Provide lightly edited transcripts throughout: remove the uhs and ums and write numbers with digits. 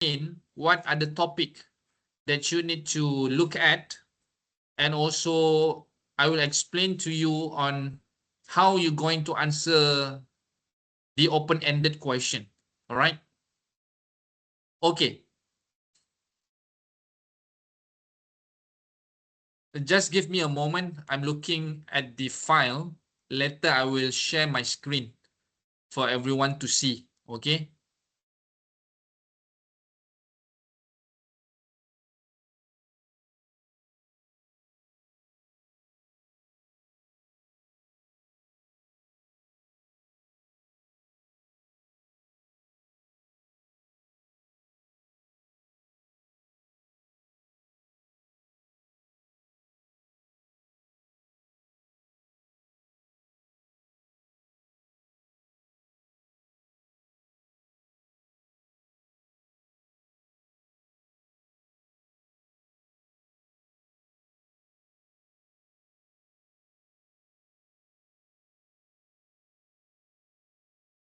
explain what are the topic that you need to look at, and also I will explain to you on how you're going to answer the open-ended question. All right. Okay. Just give me a moment. I'm looking at the file. Later, I will share my screen for everyone to see. Okay.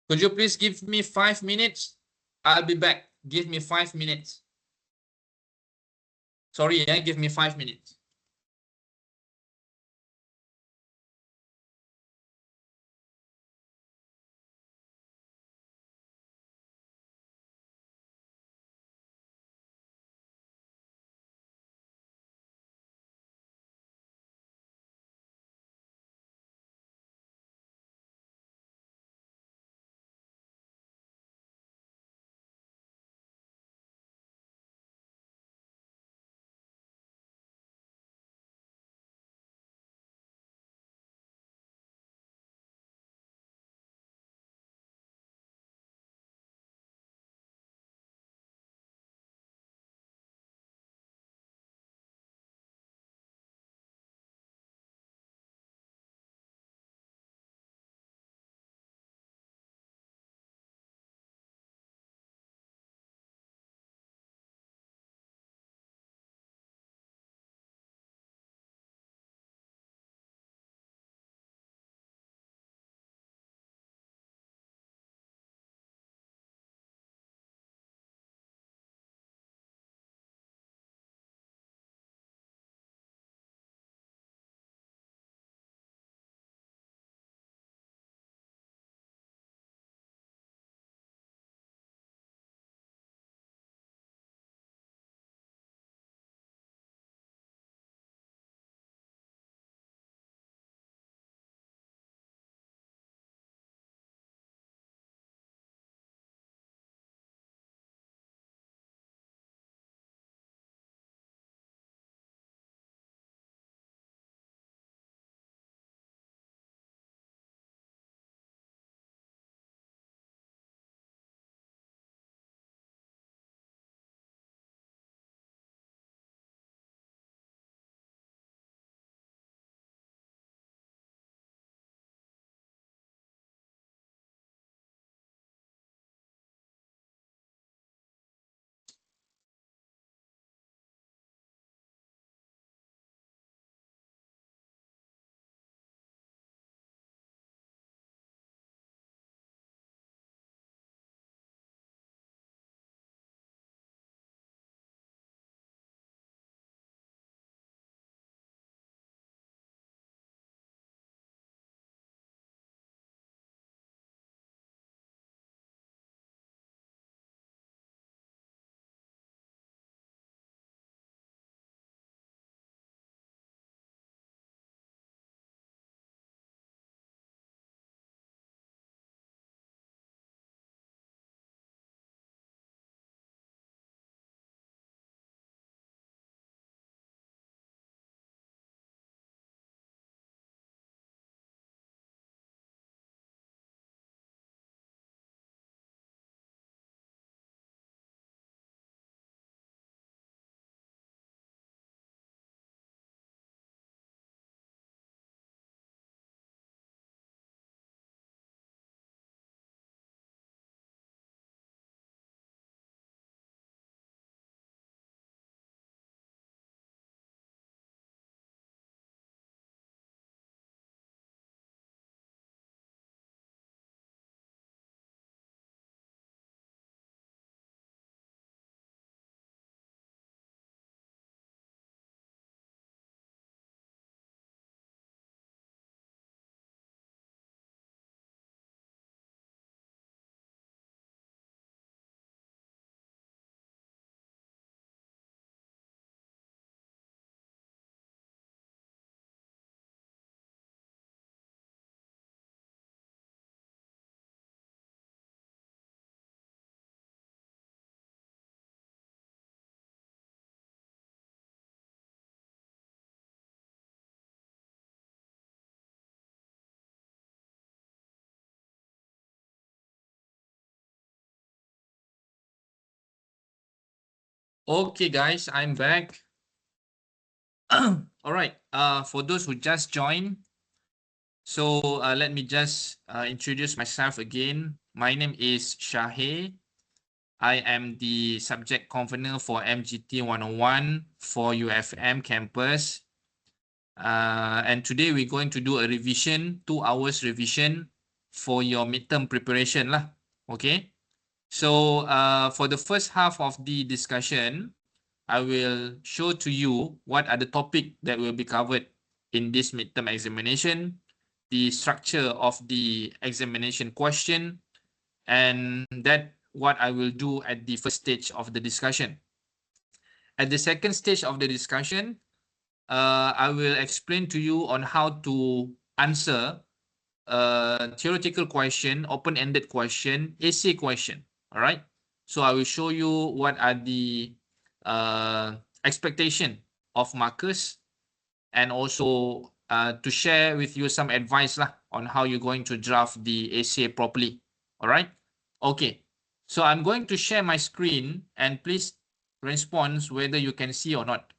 Could you please give me 5 minutes? I'll be back. Give me 5 minutes. Sorry, yeah, give me 5 minutes. Okay, guys, I'm back. All right. For those who just joined, so let me just introduce myself again. My name is Shahir. I am the subject convener for MGT101 for UFM campus. And today we're going to do a revision, 2 hours revision for your midterm preparation lah. Okay. So for the first half of the discussion, I will show to you what are the topic that will be covered in this midterm examination, the structure of the examination question, and that what I will do at the first stage of the discussion. At the second stage of the discussion, I will explain to you on how to answer a theoretical question, open-ended question, essay question. All right. So I will show you what are the expectation of markers, and also to share with you some advice lah on how you're going to draft the essay properly. All right. Okay. So I'm going to share my screen, and please respond whether you can see or not.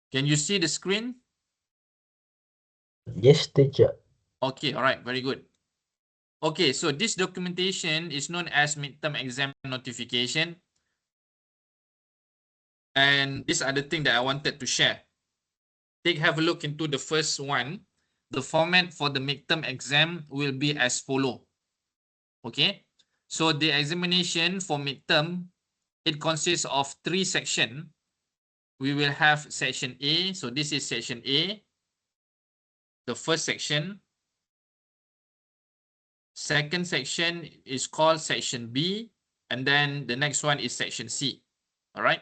Can you see the screen? Yes, teacher. Okay, all right, very good. Okay, so this documentation is known as midterm exam notification. And these are the things that I wanted to share. Have a look into the first one. The format for the midterm exam will be as follow. Okay, so the examination for midterm, it consists of 3 sections. We will have section A. So this is section A, the first section. Second section is called section B, and then the next one is section C. All right.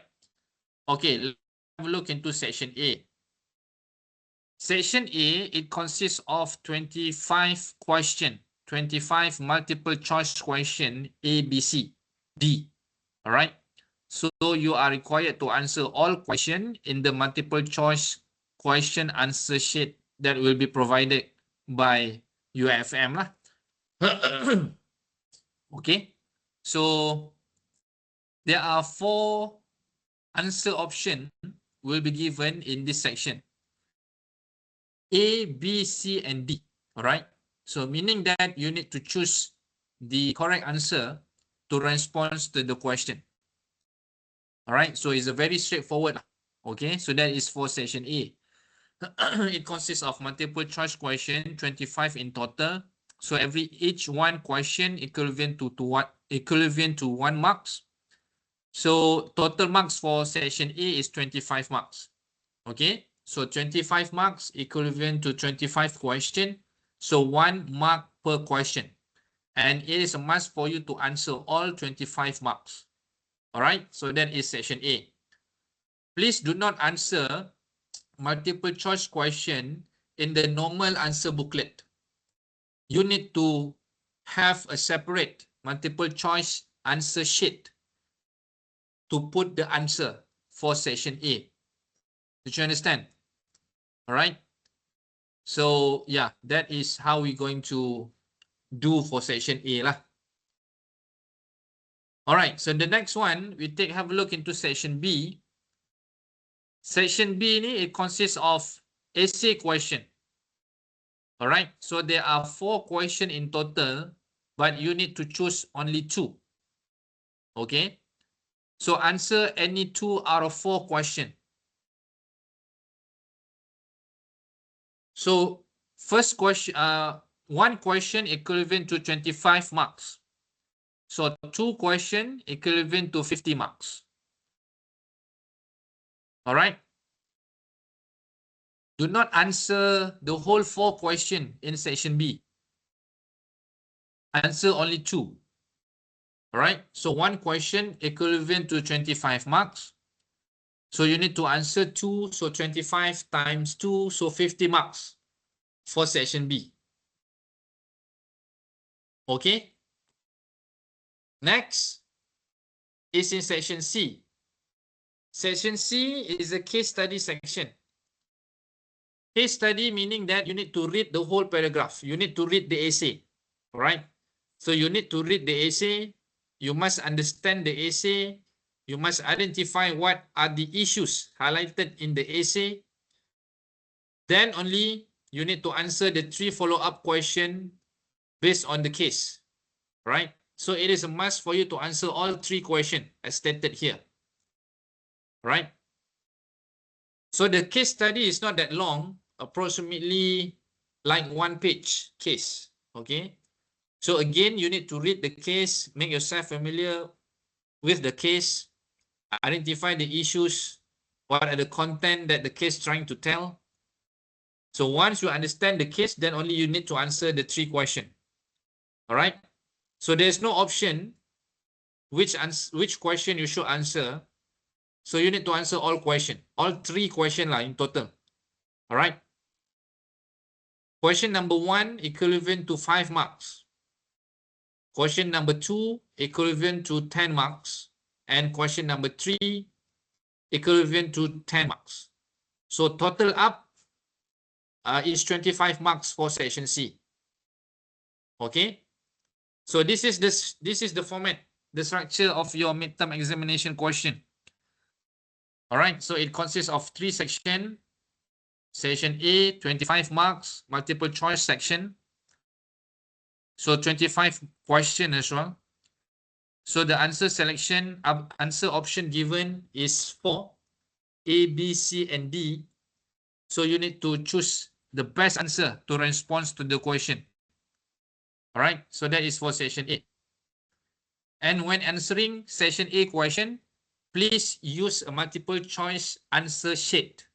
Okay, let's have a look into section A. Section A, it consists of 25 questions, 25 multiple choice question A, B, C, D. All right. So you are required to answer all questions in the multiple choice question answer sheet that will be provided by UFM lah. Okay. So there are 4 answer options will be given in this section. A, B, C, and D. All right. So meaning that you need to choose the correct answer to respond to the question. All right. So it's a very straightforward. Okay. So that is for section A. It consists of multiple choice question, 25 in total. So each one question equivalent to 1 marks. So total marks for section A is 25 marks. Okay, so 25 marks equivalent to 25 question. So 1 mark per question. And it is a must for you to answer all 25 marks. All right, so that is section A. Please do not answer multiple choice question in the normal answer booklet. You need to have a separate multiple choice answer sheet to put the answer for section A. Did you understand? All right. So yeah, that is how we're going to do for section A lah. All right. So the next one, we have a look into section B. Section B ni, it consists of essay question. All right. So there are 4 questions in total, but you need to choose only 2. Okay. So answer any 2 out of 4 questions. So first question, 1 question equivalent to 25 marks. So 2 questions equivalent to 50 marks. All right. Do not answer the whole 4 questions in section B. Answer only 2. All right. So 1 question equivalent to 25 marks. So you need to answer 2. So 25 times 2. So 50 marks for section B. Okay. Next is in section C. Section C is a case study section. Case study meaning that you need to read the whole paragraph. You need to read the essay, right? So you need to read the essay. You must understand the essay. You must identify what are the issues highlighted in the essay. Then only you need to answer the 3 follow-up questions based on the case, right? So it is a must for you to answer all 3 questions as stated here, right? So the case study is not that long, approximately like 1 page case, okay? So again, you need to read the case, make yourself familiar with the case, identify the issues, what are the content that the case trying to tell. So once you understand the case, then only you need to answer the 3 questions. All right. So there's no option which question you should answer. So you need to answer all questions, all 3 questions in total. All right. Question number 1 equivalent to 5 marks. Question number 2 equivalent to 10 marks. And question number 3 equivalent to 10 marks. So total up is 25 marks for section C. Okay. So this is the format, the structure of your midterm examination question. All right. So it consists of 3 sections. Section A, 25 marks, multiple choice section. So 25 question as well. So the answer selection, answer option given is 4, A, B, C, and D. So you need to choose the best answer to respond to the question. All right. So that is for section A. And when answering section A question, please use a multiple choice answer sheet.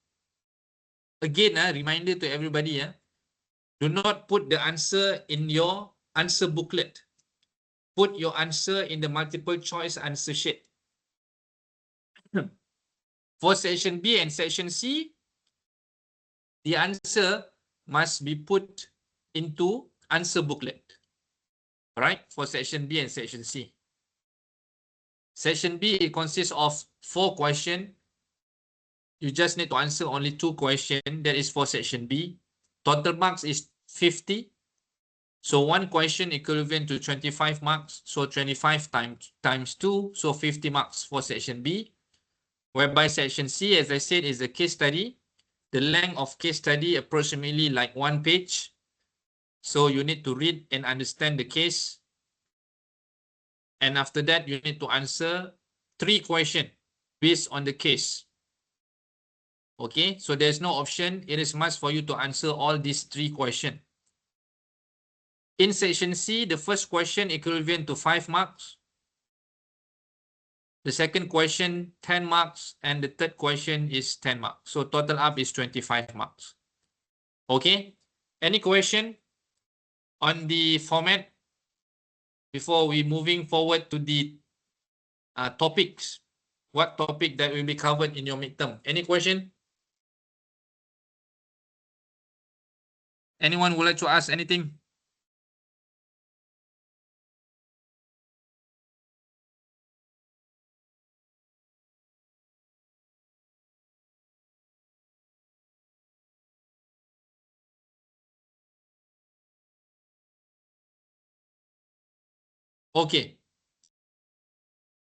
Again, reminder to everybody, do not put the answer in your answer booklet. Put your answer in the multiple choice answer sheet. For section B and section C, the answer must be put into answer booklet. All right, for section B and section C. Section B, it consists of 4 questions. You just need to answer only 2 questions. That is for section B. Total marks is 50. So 1 question equivalent to 25 marks. So 25 times 2. So 50 marks for section B. Whereby section C, as I said, is a case study. The length of case study approximately like 1 page. So you need to read and understand the case. And after that, you need to answer 3 questions based on the case. Okay, so there's no option. It is must for you to answer all these 3 questions. In section C, the first question equivalent to 5 marks. The second question, 10 marks. And the third question is 10 marks. So total up is 25 marks. Okay, any question on the format before we moving forward to the topics? What topic that will be covered in your midterm? Any question? Anyone would like to ask anything? Okay.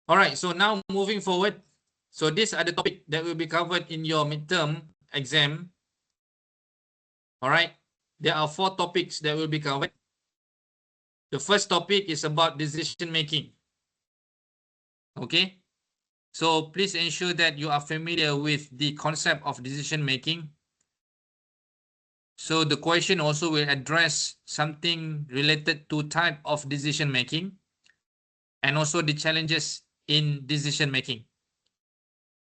All right. So now moving forward. So these are the topics that will be covered in your midterm exam. All right. There are 4 topics that will be covered. The first topic is about decision making. Okay. So please ensure that you are familiar with the concept of decision making. So the question also will address something related to type of decision making and also the challenges in decision making.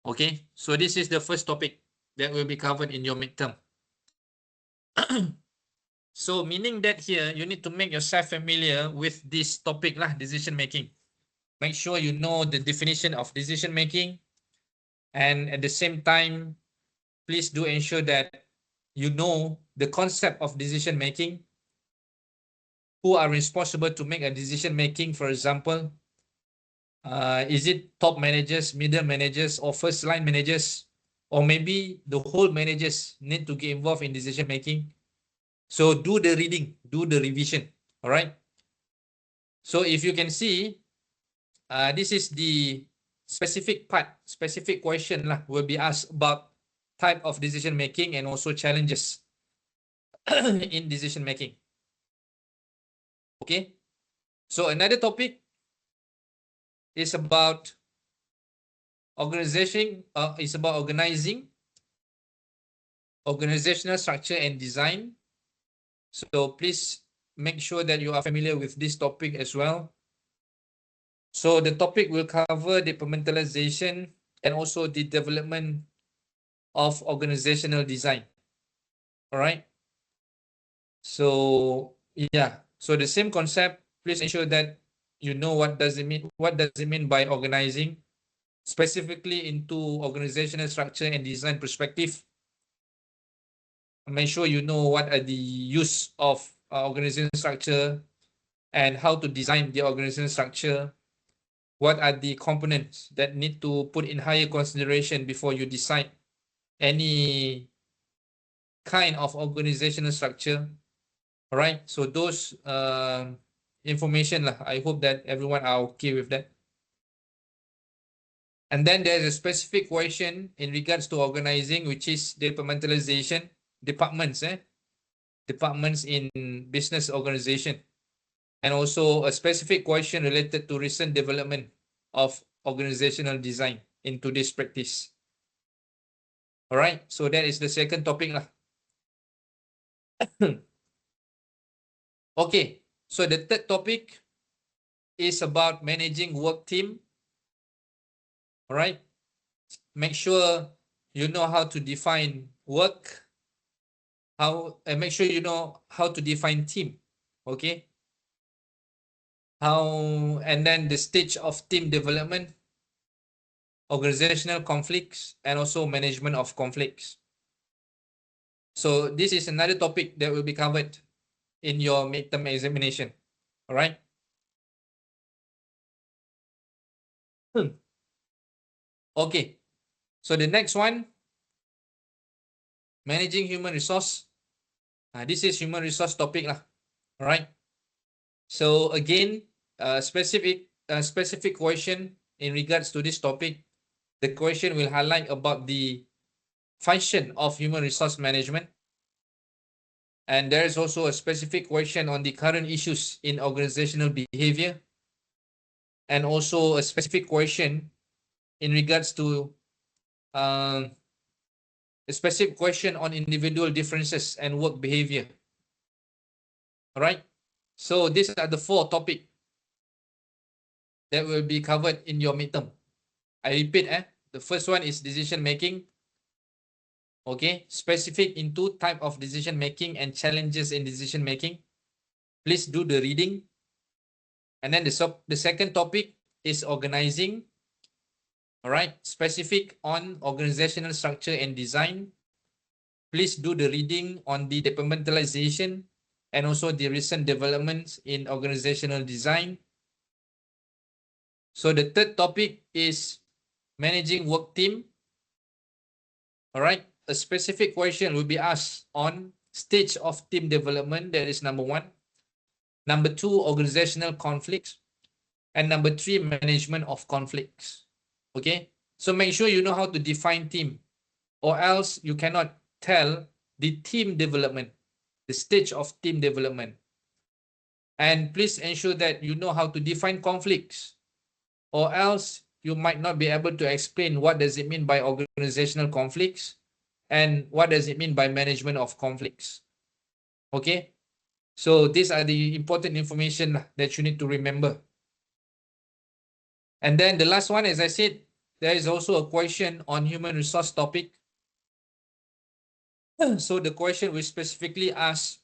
Okay, so this is the first topic that will be covered in your midterm. So meaning that here, you need to make yourself familiar with this topic lah, decision making. Make sure you know the definition of decision making. And at the same time, please do ensure that you know the concept of decision making. Who are responsible to make a decision making, for example, Is it top managers, middle managers, or first line managers, or maybe the whole managers need to get involved in decision making? So do the reading, do the revision. All right. So if you can see, this is the specific part, specific question lah, will be asked about type of decision making and also challenges in decision making. Okay. So another topic is about organization, is about organizing, organizational structure and design. So please make sure that you are familiar with this topic as well. So the topic will cover departmentalization and also the development of organizational design. All right. So yeah, so the same concept, please ensure that you know what does it mean, by organizing, specifically into organizational structure and design perspective. Make sure you know what are the use of organizational structure and how to design the organizational structure. What are the components that need to put in higher consideration before you decide any kind of organizational structure. All right, so those information lah, I hope that everyone are okay with that. And then there's a specific question in regards to organizing, which is departmentalization, departments in business organization, and also a specific question related to recent development of organizational design in today's practice. All right, so that is the second topic lah. Okay, so the third topic is about managing work team. All right, make sure you know how to define work, and make sure you know how to define team. Okay, and then the stage of team development, organizational conflicts, and also management of conflicts. So this is another topic that will be covered in your midterm examination. All right. Okay. So the next one, managing human resource. This is human resource topic lah. All right. So again, specific question in regards to this topic. The question will highlight about the function of human resource management. And there is also a specific question on the current issues in organizational behavior. And also a specific question in regards to a specific question on individual differences and work behavior. All right. So these are the four topics that will be covered in your midterm. I repeat, the first one is decision making. Okay, specific into type of decision making and challenges in decision making. Please do the reading. And then the second topic is organizing. All right, specific on organizational structure and design. Please do the reading on the departmentalization and also the recent developments in organizational design. So the third topic is managing work team. All right, a specific question will be asked on stage of team development. That is number one. Number two, organizational conflicts. And number three, management of conflicts. Okay, so make sure you know how to define team, or else you cannot tell the team development, the stage of team development. And please ensure that you know how to define conflicts, or else you might not be able to explain what does it mean by organizational conflicts and what does it mean by management of conflicts. Okay, so these are the important information that you need to remember. And then the last one, as I said, there is also a question on human resource topic. So the question will specifically ask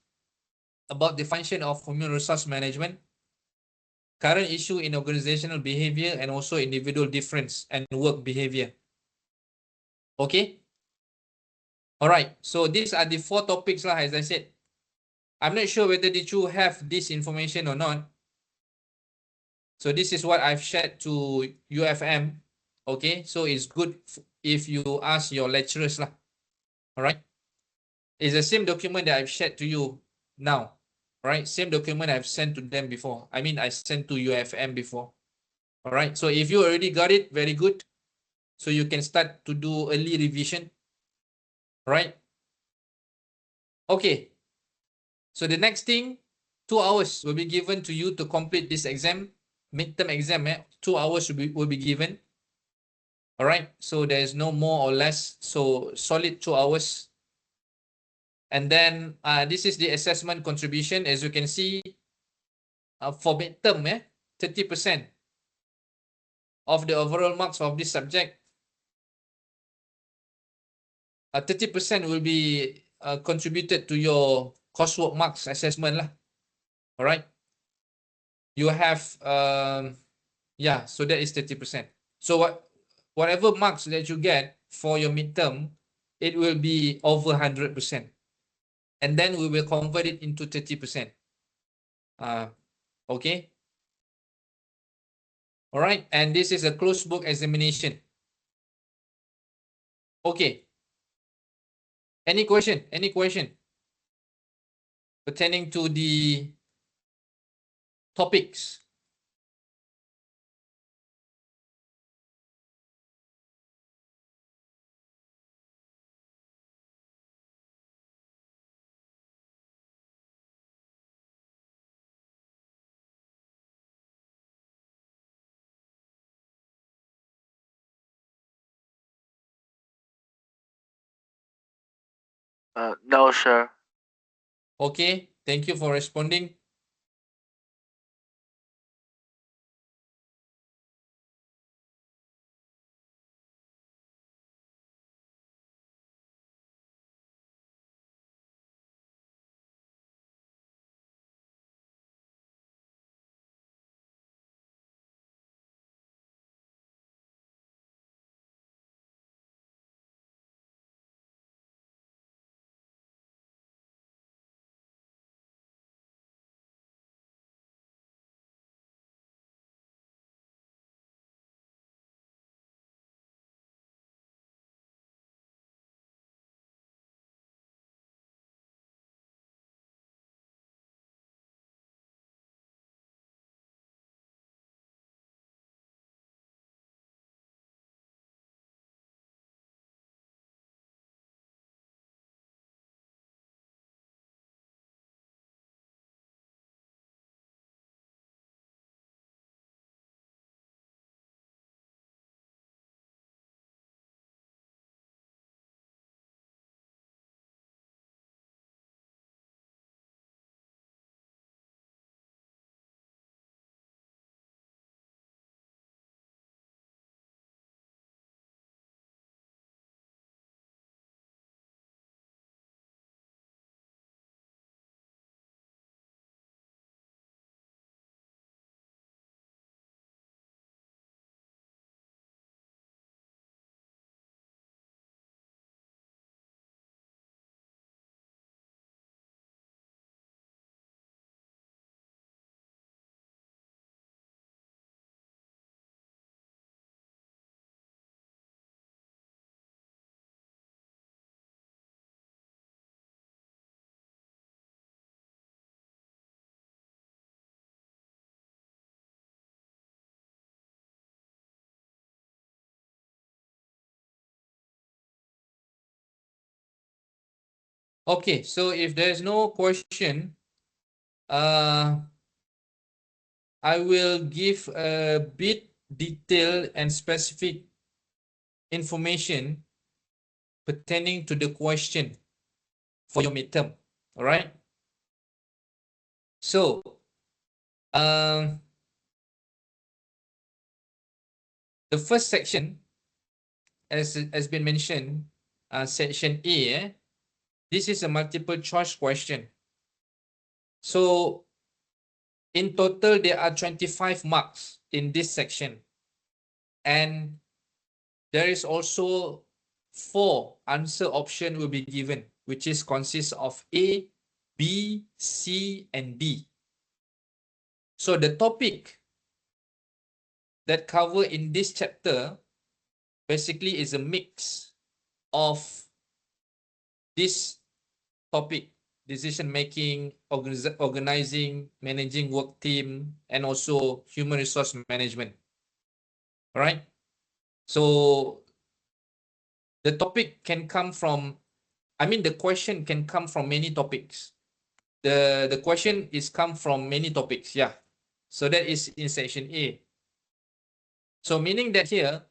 about the function of human resource management, current issue in organizational behavior, and also individual difference and work behavior. Okay. All right. So these are the four topics lah, as I said. I'm not sure whether did you have this information or not. So this is what I've shared to UFM. Okay, so it's good if you ask your lecturers lah. All right, it's the same document that I've shared to you now. Right, same document I've sent to them before. I mean, I sent to UFM before. All right, so if you already got it, very good. So you can start to do early revision. Right. Okay. So the next thing, 2 hours will be given to you to complete this exam, midterm exam. 2 hours will be given. All right. So there's no more or less. So solid 2 hours. And then this is the assessment contribution. As you can see, for midterm, 30% of the overall marks of this subject, 30% will be contributed to your coursework marks assessment lah. All right. You have, yeah, so that is 30%. So whatever marks that you get for your midterm, it will be over 100%. And then we will convert it into 30%. Okay. All right. And this is a closed book examination. Okay. Any question? Any question pertaining to the topics? No, sir. Okay. Thank you for responding. Okay, so if there's no question, I will give a bit detailed and specific information pertaining to the question for your midterm. All right. So, the first section, as has been mentioned, section A, this is a multiple choice question. So, in total, there are 25 marks in this section. And there is also 4 answer option will be given, which is consists of A, B, C, and D. So the topic that cover in this chapter basically is a mix of this topic: decision making, organizing, managing work team, and also human resource management. All right. So the topic can come from, the question can come from many topics. The question is come from many topics. Yeah. So that is in section A. So meaning that here,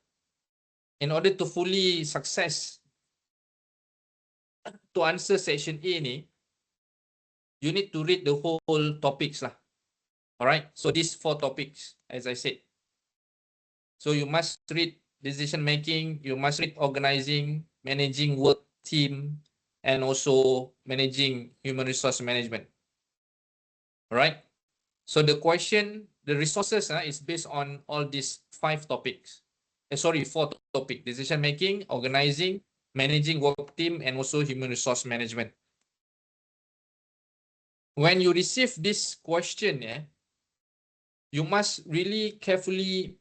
in order to fully success to answer section A ni, you need to read the whole topics lah. All right. So these 4 topics, as I said. So you must read decision making, you must read organizing, managing work team, and also managing human resource management. All right. So the question, the resources is based on all these 5 topics. 4 topics: decision making, organizing, managing work team, and also human resource management. When you receive this question, you must really carefully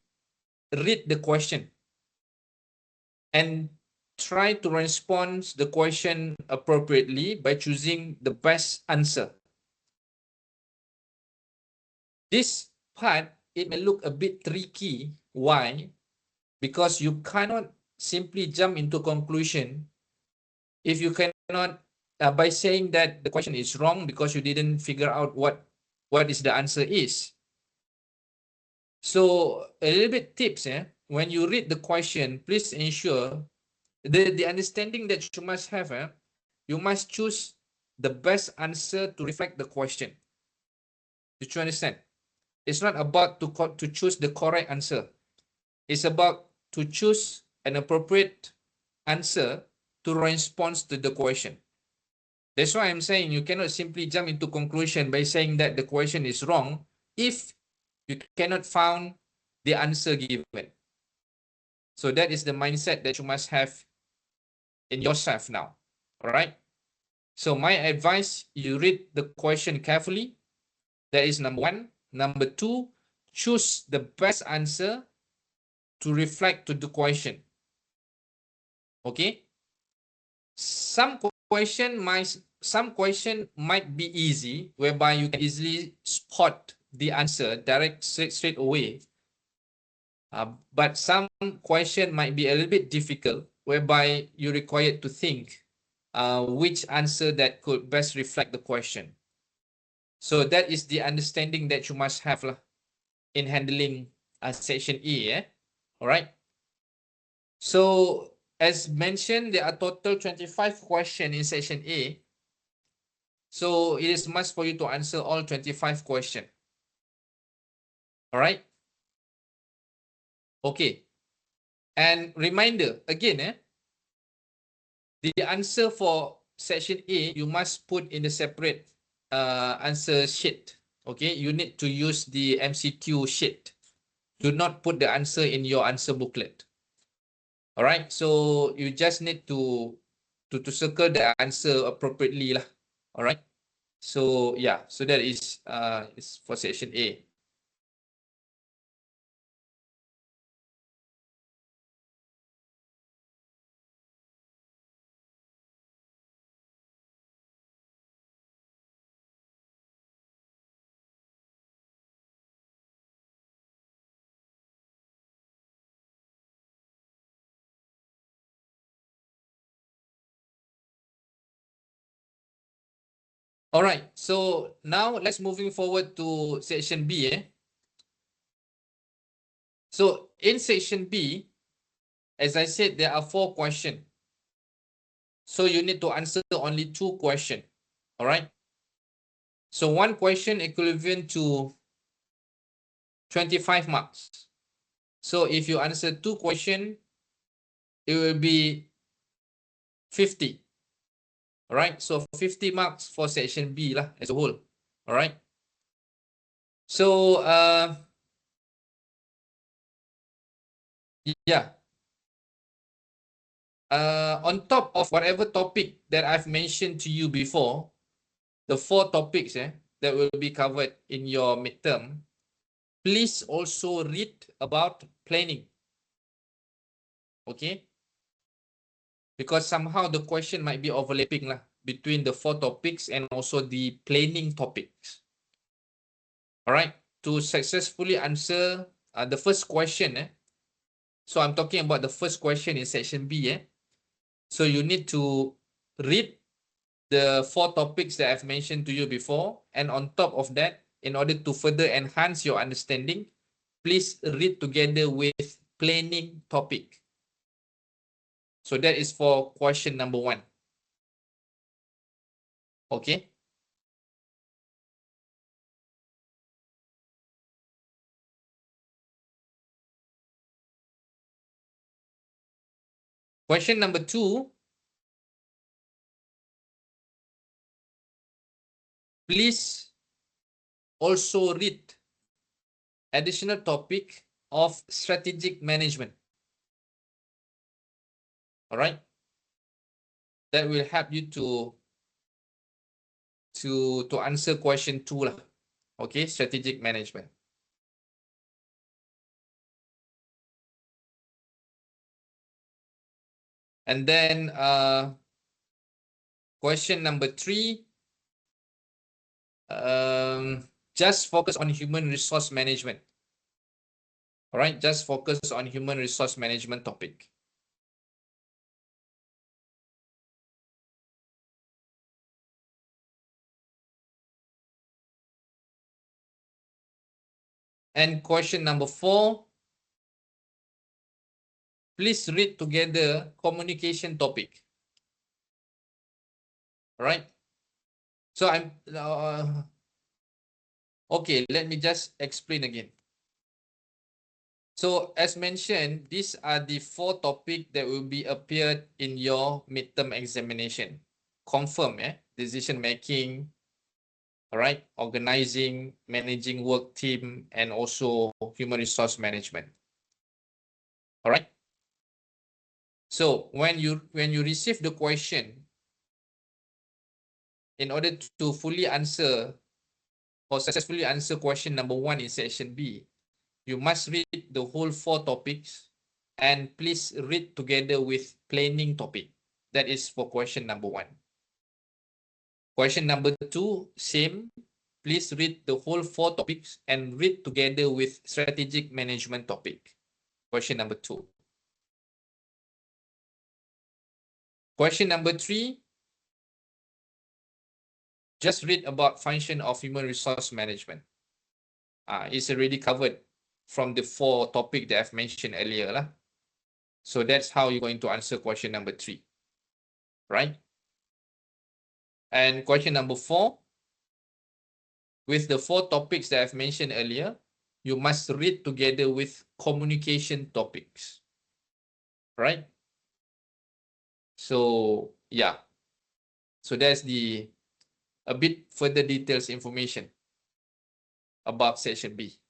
read the question and try to respond the question appropriately by choosing the best answer. This part, it may look a bit tricky. Why? Because you cannot simply jump into conclusion if you cannot, by saying that the question is wrong because you didn't figure out what is the answer is. So a little bit tips, when you read the question, please ensure the understanding that you must have, you must choose the best answer to reflect the question. Did you understand? It's not about to choose the correct answer. It's about to choose an appropriate answer to respond to the question. That's why I'm saying you cannot simply jump into conclusion by saying that the question is wrong if you cannot find the answer given. So that is the mindset that you must have in yourself now. All right. So my advice, you read the question carefully. That is number 1. Number 2, choose the best answer to reflect to the question. Okay. Some question might be easy, whereby you can easily spot the answer straight away. But some question might be a little bit difficult, whereby you're required to think which answer that could best reflect the question. So that is the understanding that you must have in handling section E. All right. So as mentioned, there are total 25 questions in section A. So it is must for you to answer all 25 questions. All right. Okay. And reminder again, the answer for section A, you must put in the separate answer sheet. Okay. You need to use the MCQ sheet. Do not put the answer in your answer booklet. All right. So you just need to circle the answer appropriately lah. All right. So yeah, so that is for section A. All right. So now let's moving forward to section B. So in section B, as I said, there are 4 questions. So you need to answer only 2 questions. All right. So 1 question equivalent to 25 marks. So if you answer 2 questions, it will be 50. All right. So 50 marks for section B lah as a whole. All right. So yeah. On top of whatever topic that I've mentioned to you before, the 4 topics that will be covered in your midterm, please also read about planning. Okay, because somehow the question might be overlapping lah between the 4 topics and also the planning topics. All right, to successfully answer the first question, so I'm talking about the first question in section B. So you need to read the 4 topics that I've mentioned to you before, and on top of that, in order to further enhance your understanding, please read together with planning topic. So that is for question number 1. Okay. Question number 2. Please also read additional topic of strategic management. All right. That will help you to answer question 2 lah. Okay, strategic management. And then question number 3, just focus on human resource management. All right, just focus on human resource management topic. And question number 4, please read together communication topic. All right. So I'm okay, let me just explain again. So as mentioned, these are the 4 topics that will be appeared in your midterm examination. Confirm, decision making, all right, organizing, managing work team, and also human resource management. All right. So when you receive the question, in order to fully answer or successfully answer question number 1 in section B, you must read the whole 4 topics, and please read together with planning topic. That is for question number 1. Question number 2, same. Please read the whole 4 topics and read together with strategic management topic. Question number 2. Question number 3, just read about function of human resource management. It's already covered from the 4 topics that I've mentioned earlier lah. So that's how you're going to answer question number 3, right? And question number 4, with the 4 topics that I've mentioned earlier, you must read together with communication topics, right? So yeah, so that's a bit further details information about section B.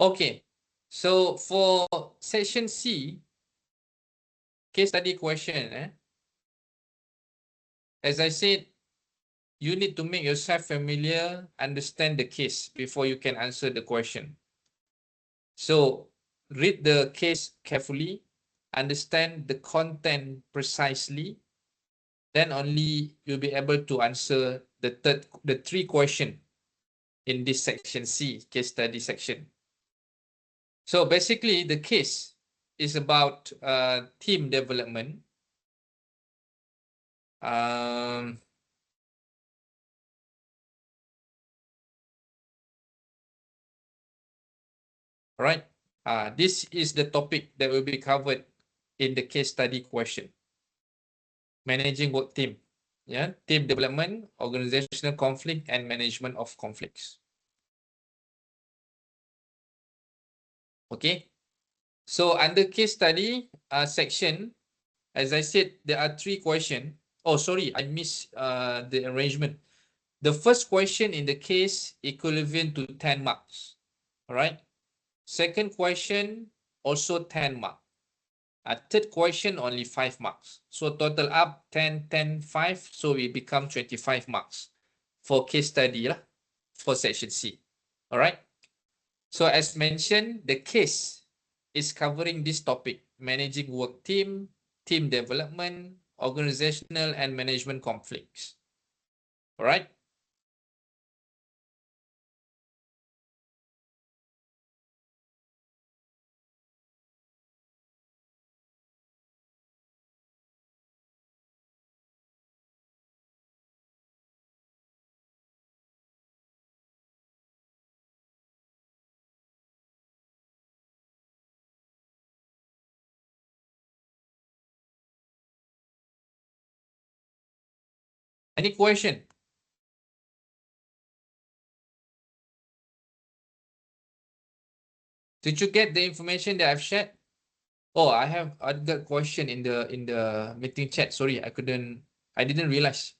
Okay, so for section C, case study question, as I said, you need to make yourself familiar, understand the case before you can answer the question. So read the case carefully, understand the content precisely, then only you'll be able to answer the 3 questions in this section C, case study section. So basically, the case is about team development. Right. This is the topic that will be covered in the case study question. Managing work team. Yeah, team development, organizational conflict, and management of conflicts. Okay. So under case study section, as I said, there are 3 questions. Oh, sorry, I missed the arrangement. The first question in the case equivalent to 10 marks. All right. Second question also 10 marks. Third question only 5 marks. So total up 10, 10, 5. So we become 25 marks for case study lah, for section C. All right. So as mentioned, the case is covering this topic: managing work team, team development, organizational and management conflicts. All right. Any question? Did you get the information that I've shared? Oh, I got question in the meeting chat. Sorry, I didn't realize.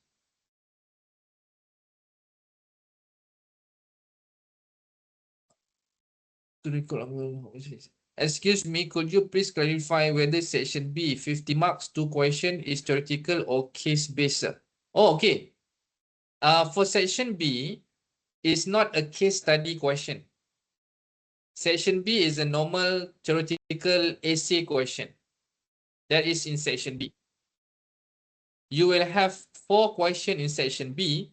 Excuse me, could you please clarify whether section B 50 marks 2 question is theoretical or case based? Oh, okay. For section B, it's not a case study question. Section B is a normal theoretical essay question. That is in section B. You will have 4 questions in section B,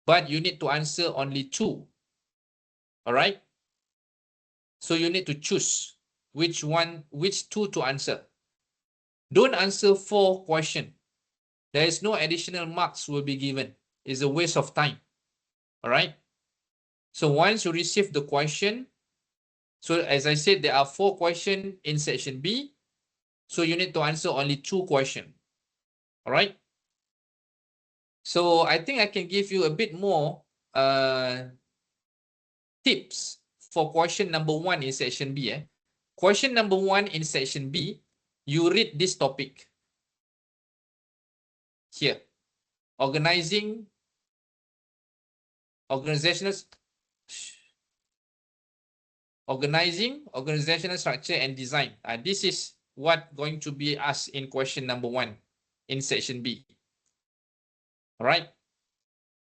but you need to answer only 2. All right. So you need to choose which 2 to answer. Don't answer 4 questions. There is no additional marks will be given. It's a waste of time. All right. So once you receive the question, so as I said, there are 4 questions in section B. So you need to answer only 2 questions. All right. So I think I can give you a bit more tips for question number 1 in section B. Question number 1 in section B, you read this topic here. Organizational structure and design. This is what going to be asked in question number 1 in section B. All right.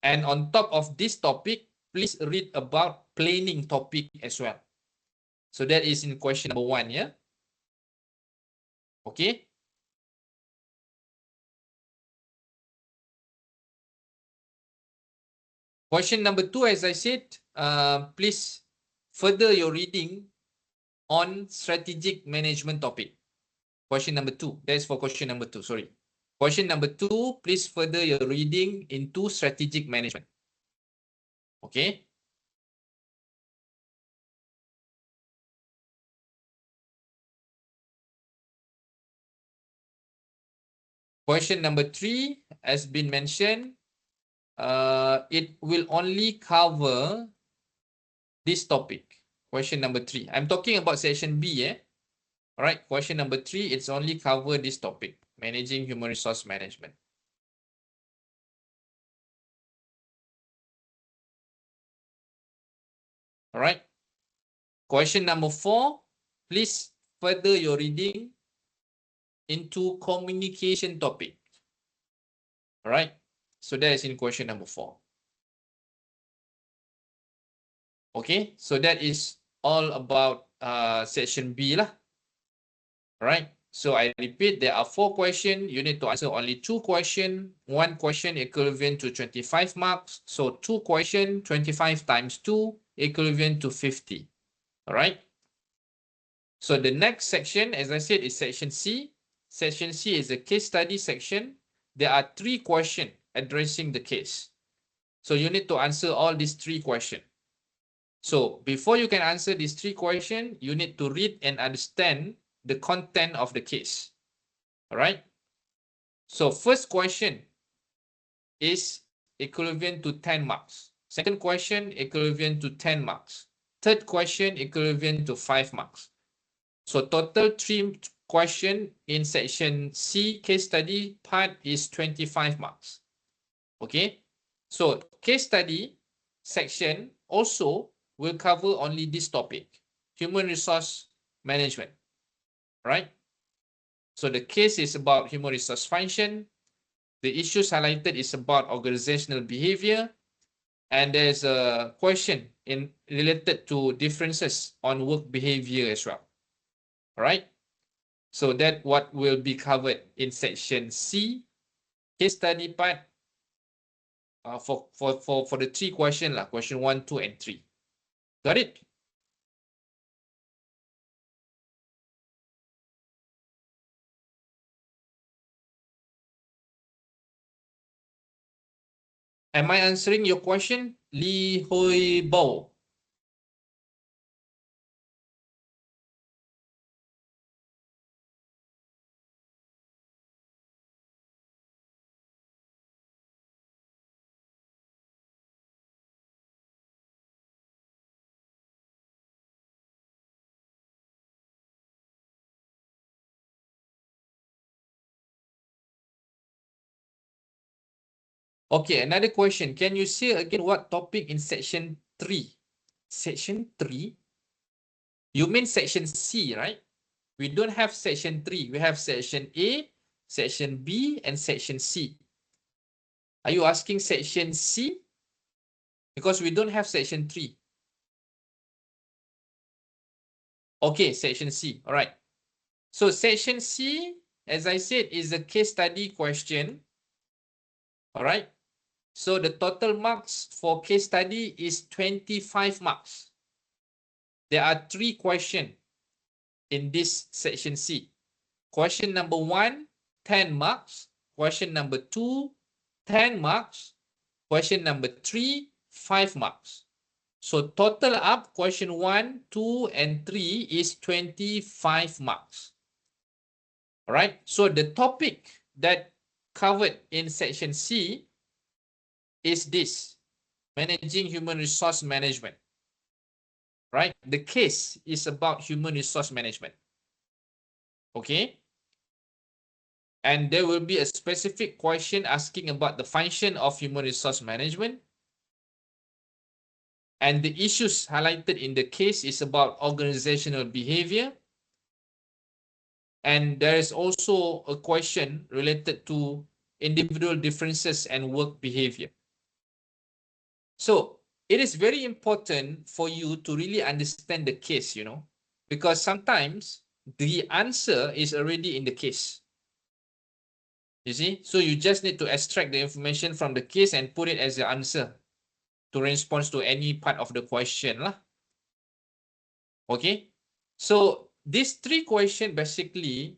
And on top of this topic, please read about planning topic as well. So that is in question number 1, yeah. Okay. Question number 2, as I said, please further your reading on strategic management topic. Question number 2. That's for question number 2. Sorry. Question number 2, please further your reading into strategic management. Okay. Question number 3 has been mentioned. It will only cover this topic. Question number 3. I'm talking about section B. All right. Question number 3, it's only cover this topic, managing human resource management. All right. Question number 4, please further your reading into communication topic. All right. So that is in question number 4. Okay. So that is all about section B lah. All right. So I repeat, there are 4 questions. You need to answer only 2 questions. 1 question equivalent to 25 marks. So 2 questions, 25 times 2, equivalent to 50. All right. So the next section, as I said, is section C. Section C is a case study section. There are 3 questions addressing the case. So you need to answer all these 3 questions. So before you can answer these 3 questions, you need to read and understand the content of the case. All right. So first question is equivalent to 10 marks. Second question equivalent to 10 marks. Third question equivalent to 5 marks. So total 3 question in section C case study part is 25 marks. Okay. So case study section also will cover only this topic, human resource management, right? So the case is about human resource function. The issues highlighted is about organizational behavior. And there's a question related to differences on work behavior as well. All right. So that what will be covered in section C, case study part for the 3 questions, question 1, 2, and 3. Got it? Am I answering your question, Lee Hoi Bo? Okay, another question. Can you say again what topic in section 3? Section 3? You mean section C, right? We don't have section 3. We have section A, section B, and section C. Are you asking section C? Because we don't have section 3. Okay, section C. All right. So section C, as I said, is a case study question. All right. So the total marks for case study is 25 marks. There are 3 questions in this section C. Question number 1, 10 marks. Question number 2, 10 marks. Question number 3, 5 marks. So total up question 1, 2, and 3 is 25 marks. All right. So the topic that covered in section C is this, managing human resource management. Right. The case is about human resource management. Okay. And there will be a specific question asking about the function of human resource management. And the issues highlighted in the case is about organizational behavior. And there is also a question related to individual differences and work behavior. So it is very important for you to really understand the case, you know, because sometimes the answer is already in the case. You see, so you just need to extract the information from the case and put it as the answer to respond to any part of the question lah. Okay, so these 3 questions basically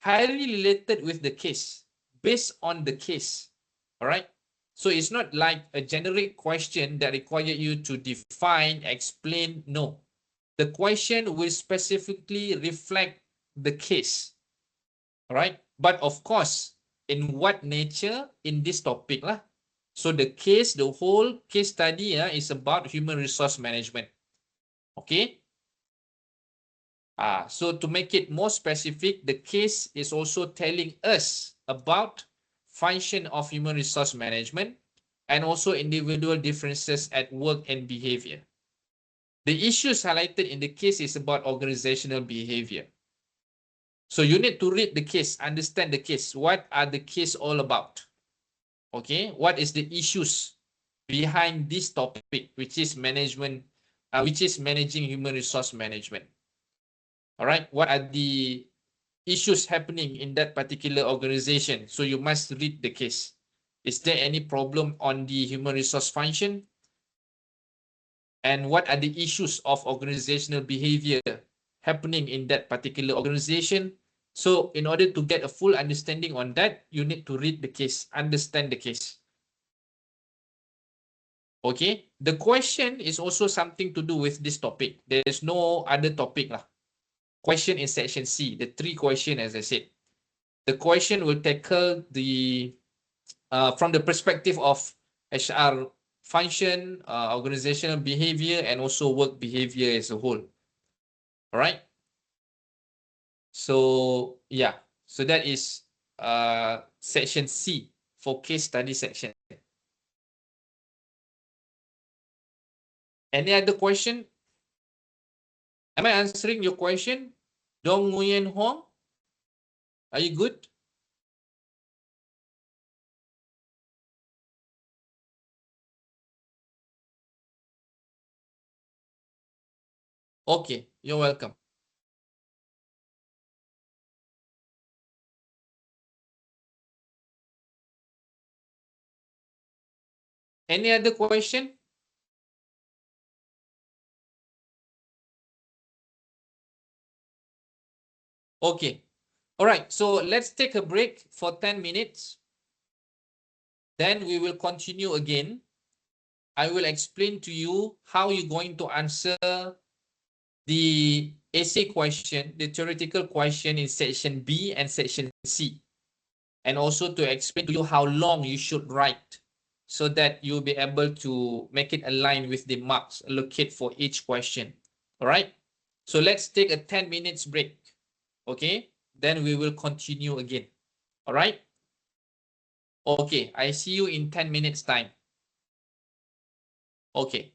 highly related with the case, based on the case. All right, so it's not like a generic question that requires you to define, explain. No, the question will specifically reflect the case. All right, but of course, in what nature in this topic lah. So the case, the whole case study is about human resource management. Okay. So to make it more specific, the case is also telling us about function of human resource management and also individual differences at work and behavior. The issues highlighted in the case is about organizational behavior. So you need to read the case, understand the case. What are the case all about? Okay, what is the issues behind this topic, which is management, which is managing human resource management? All right, what are the issues happening in that particular organization. So you must read the case. Is there any problem on the human resource function? And what are the issues of organizational behavior happening in that particular organization? So in order to get a full understanding on that, you need to read the case, understand the case. Okay, the question is also something to do with this topic. There is no other topic lah. Question in section C, the 3 question, as I said. The question will tackle the from the perspective of HR function, organizational behavior, and also work behavior as a whole. All right. So yeah, so that is section C for case study section. Any other question? Am I answering your question? Dong Nguyen Huang? Are you good? Okay, you're welcome. Any other question? Okay. All right, so let's take a break for 10 minutes. Then we will continue again. I will explain to you how you're going to answer the essay question, the theoretical question in section B and section C. And also to explain to you how long you should write so that you'll be able to make it align with the marks allocated for each question. All right. So let's take a 10 minutes break. Okay. Then we will continue again. All right. Okay. I see you in 10 minutes time. Okay.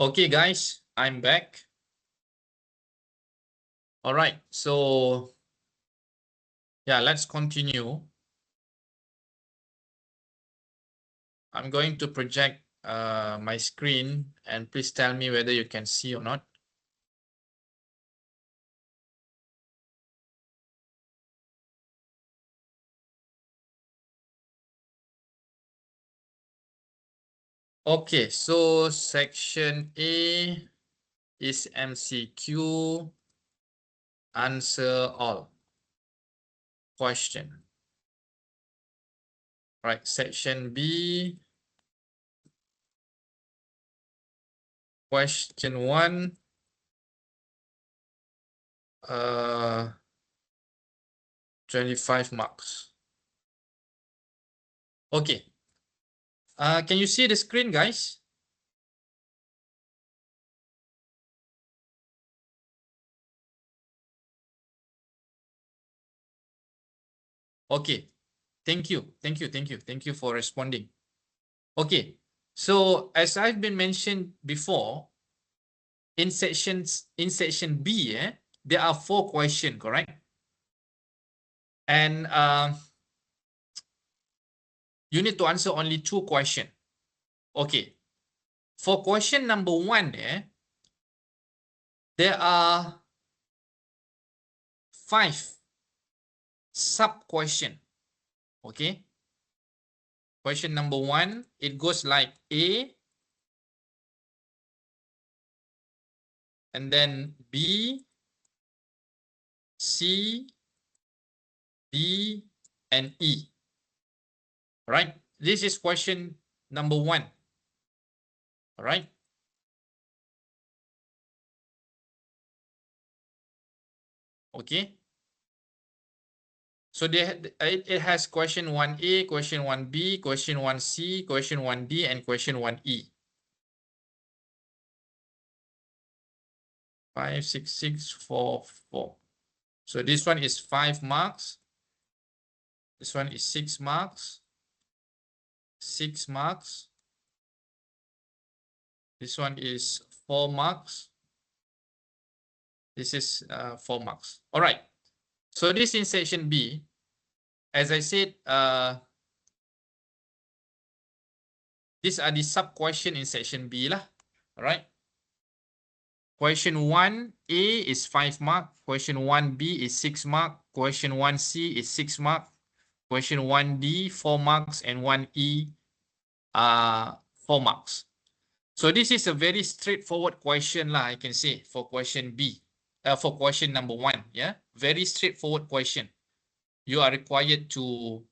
Okay, guys, I'm back. All right, so yeah, let's continue. I'm going to project my screen, and please tell me whether you can see or not. Okay, so section A is MCQ, answer all question. Right, section B, question 1, 25 marks. Okay, can you see the screen, guys? Okay, thank you, thank you, thank you, thank you for responding. Okay, so as I've been mentioned before, in section B, there are 4 questions, correct? And you need to answer only 2 questions. Okay, for question number 1, there are 5 sub question. Okay, question number 1, it goes like A, and then B, C, D, and E. Right? This is question number 1. All right. Okay. So it has question 1A, question 1B, question 1C, question 1D, and question 1E. 5, 6, 6, 4, 4. So this one is 5 marks. This one is 6 marks. 6 marks. This one is 4 marks. This is 4 marks. All right. So this in section B, as I said, these are the sub question in section B lah. All right. Question 1A is 5 mark. Question 1B is 6 mark. Question 1C is 6 mark. Question 1D 4 marks, and 1E 4 marks. So this is a very straightforward question lah, I can say, for question B. For question number 1, yeah, very straightforward question. You are required to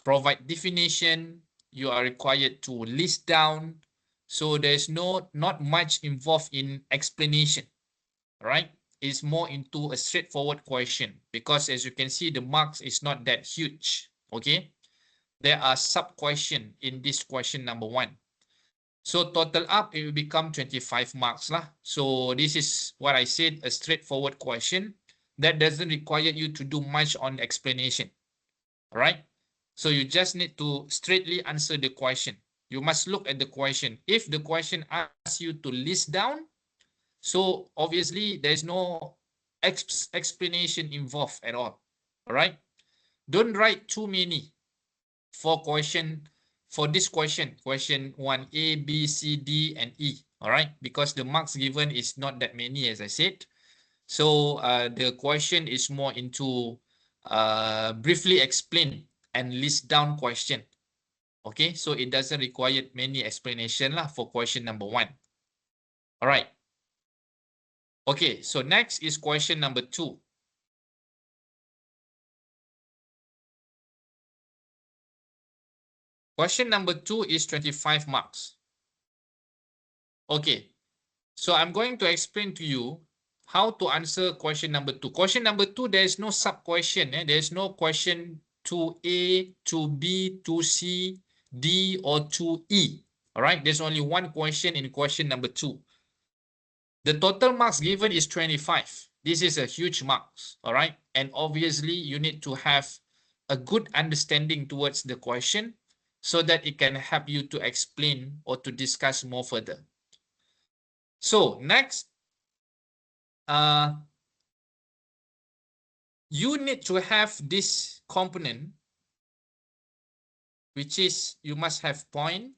provide definition. You are required to list down. So there's not much involved in explanation, right? It's more into a straightforward question because, as you can see, the marks is not that huge. Okay, there are sub question in this question number 1. So total up, it will become 25 marks lah. So this is what I said, a straightforward question that doesn't require you to do much on explanation. All right. So you just need to straightly answer the question. You must look at the question. If the question asks you to list down, so obviously there's no explanation involved at all. All right. Don't write too many for this question 1A, B, C, D, and E. All right, because the marks given is not that many, as I said. So the question is more into briefly explain and list down question. Okay, so it doesn't require many explanation lah for question number 1. All right. Okay, so next is question number 2. Question number 2 is 25 marks. Okay, so I'm going to explain to you how to answer question number 2. Question number 2, there is no sub question. There is no question 2A, 2B, 2C, D, or 2E. All right, there's only one question in question number 2. The total marks given is 25. This is a huge marks. All right, and obviously you need to have a good understanding towards the question so that it can help you to explain or to discuss more further. So next, you need to have this component, which is you must have point,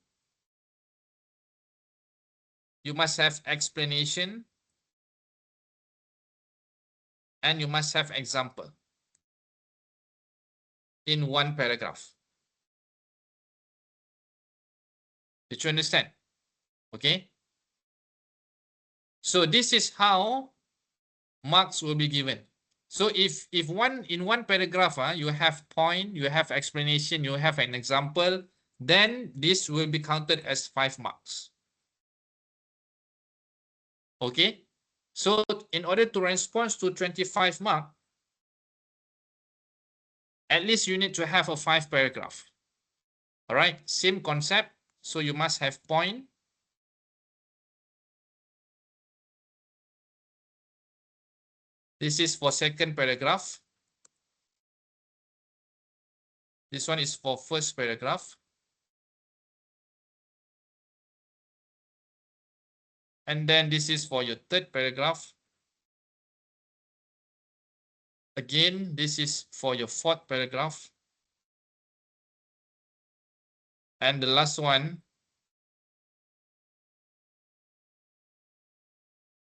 you must have explanation, and you must have example in one paragraph. Did you understand? Okay. So this is how marks will be given. So if in one paragraph, you have point, you have explanation, you have an example, then this will be counted as 5 marks. Okay. So in order to respond to 25 mark, at least you need to have a 5 paragraph. All right. Same concept. So you must have point. This is for second paragraph. This one is for first paragraph. And then this is for your third paragraph. Again, this is for your fourth paragraph. And the last one,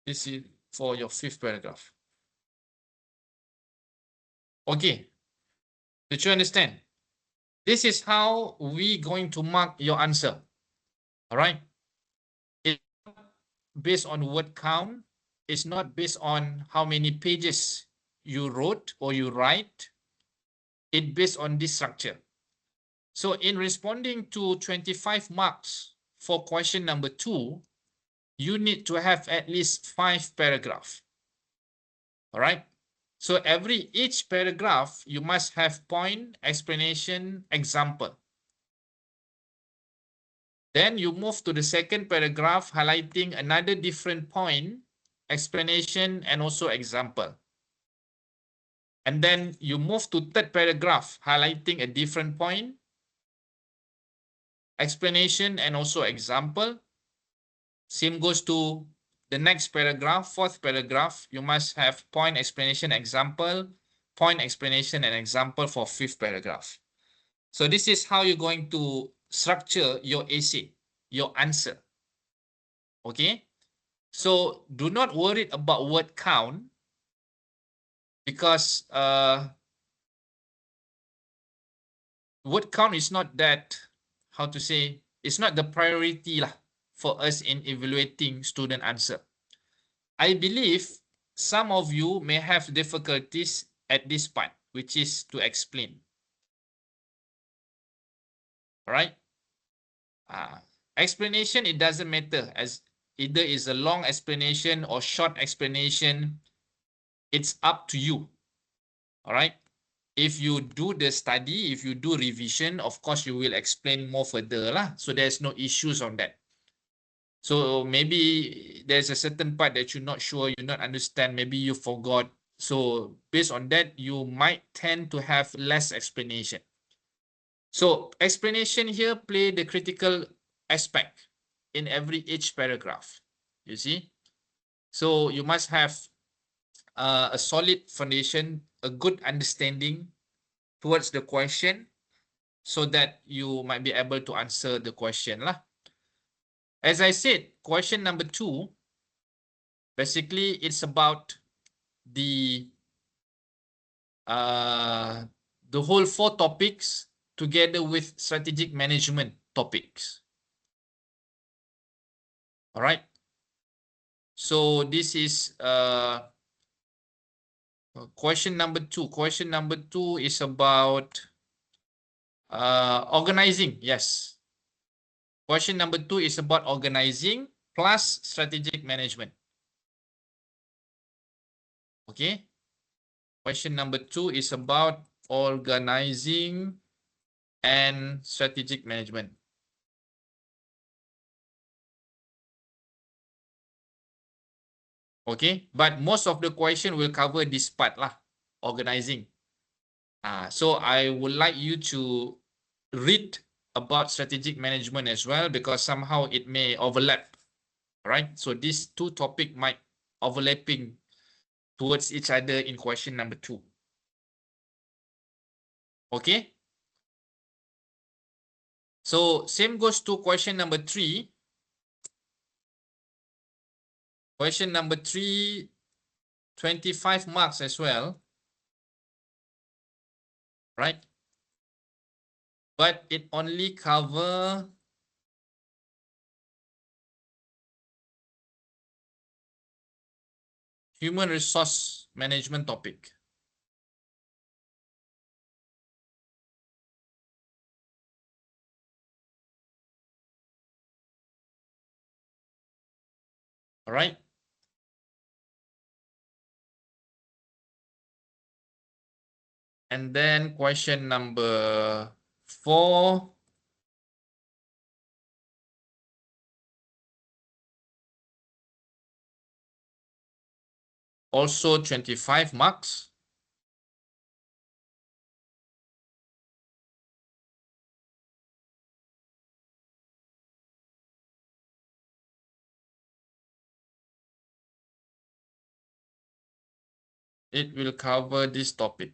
this is for your fifth paragraph. Okay. Did you understand? This is how we going to mark your answer. All right. It's based on word count. It's not based on how many pages you wrote or you write. It's based on this structure. So in responding to 25 marks for question number 2, you need to have at least 5 paragraphs. All right. So each paragraph, you must have point, explanation, example. Then you move to the second paragraph, highlighting another different point, explanation, and also example. And then you move to third paragraph, highlighting a different point, explanation, and also example. Same goes to the next paragraph, fourth paragraph. You must have point, explanation, example, point, explanation, and example for fifth paragraph. So this is how you're going to structure your essay, your answer. Okay. So do not worry about word count, because word count is not that, how to say, it's not the priority lah for us in evaluating student answer. I believe some of you may have difficulties at this part, which is to explain. All right. Explanation, it doesn't matter, as either is a long explanation or short explanation. It's up to you. All right. If you do the study, if you do revision, of course, you will explain more further lah. So there's no issues on that. So maybe there's a certain part that you're not sure, you not understand, maybe you forgot. So based on that, you might tend to have less explanation. So explanation here play the critical aspect in each paragraph, you see. So you must have a solid foundation, a good understanding towards the question, so that you might be able to answer the question lah. As I said, question number 2, basically it's about the whole 4 topics together with strategic management topics. All right. So this is question number 2. Question number 2 is about organizing. Yes. Question number 2 is about organizing plus strategic management. Okay. Question number 2 is about organizing and strategic management. Okay, but most of the question will cover this part lah, organizing. So I would like you to read about strategic management as well, because somehow it may overlap. Right? So these two topics might overlapping towards each other in question number 2. Okay? So same goes to question number 3. Question number 3, 25 marks as well. Right? But it only cover human resource management topic. All right? And then question number 4. Also 25 marks. It will cover this topic.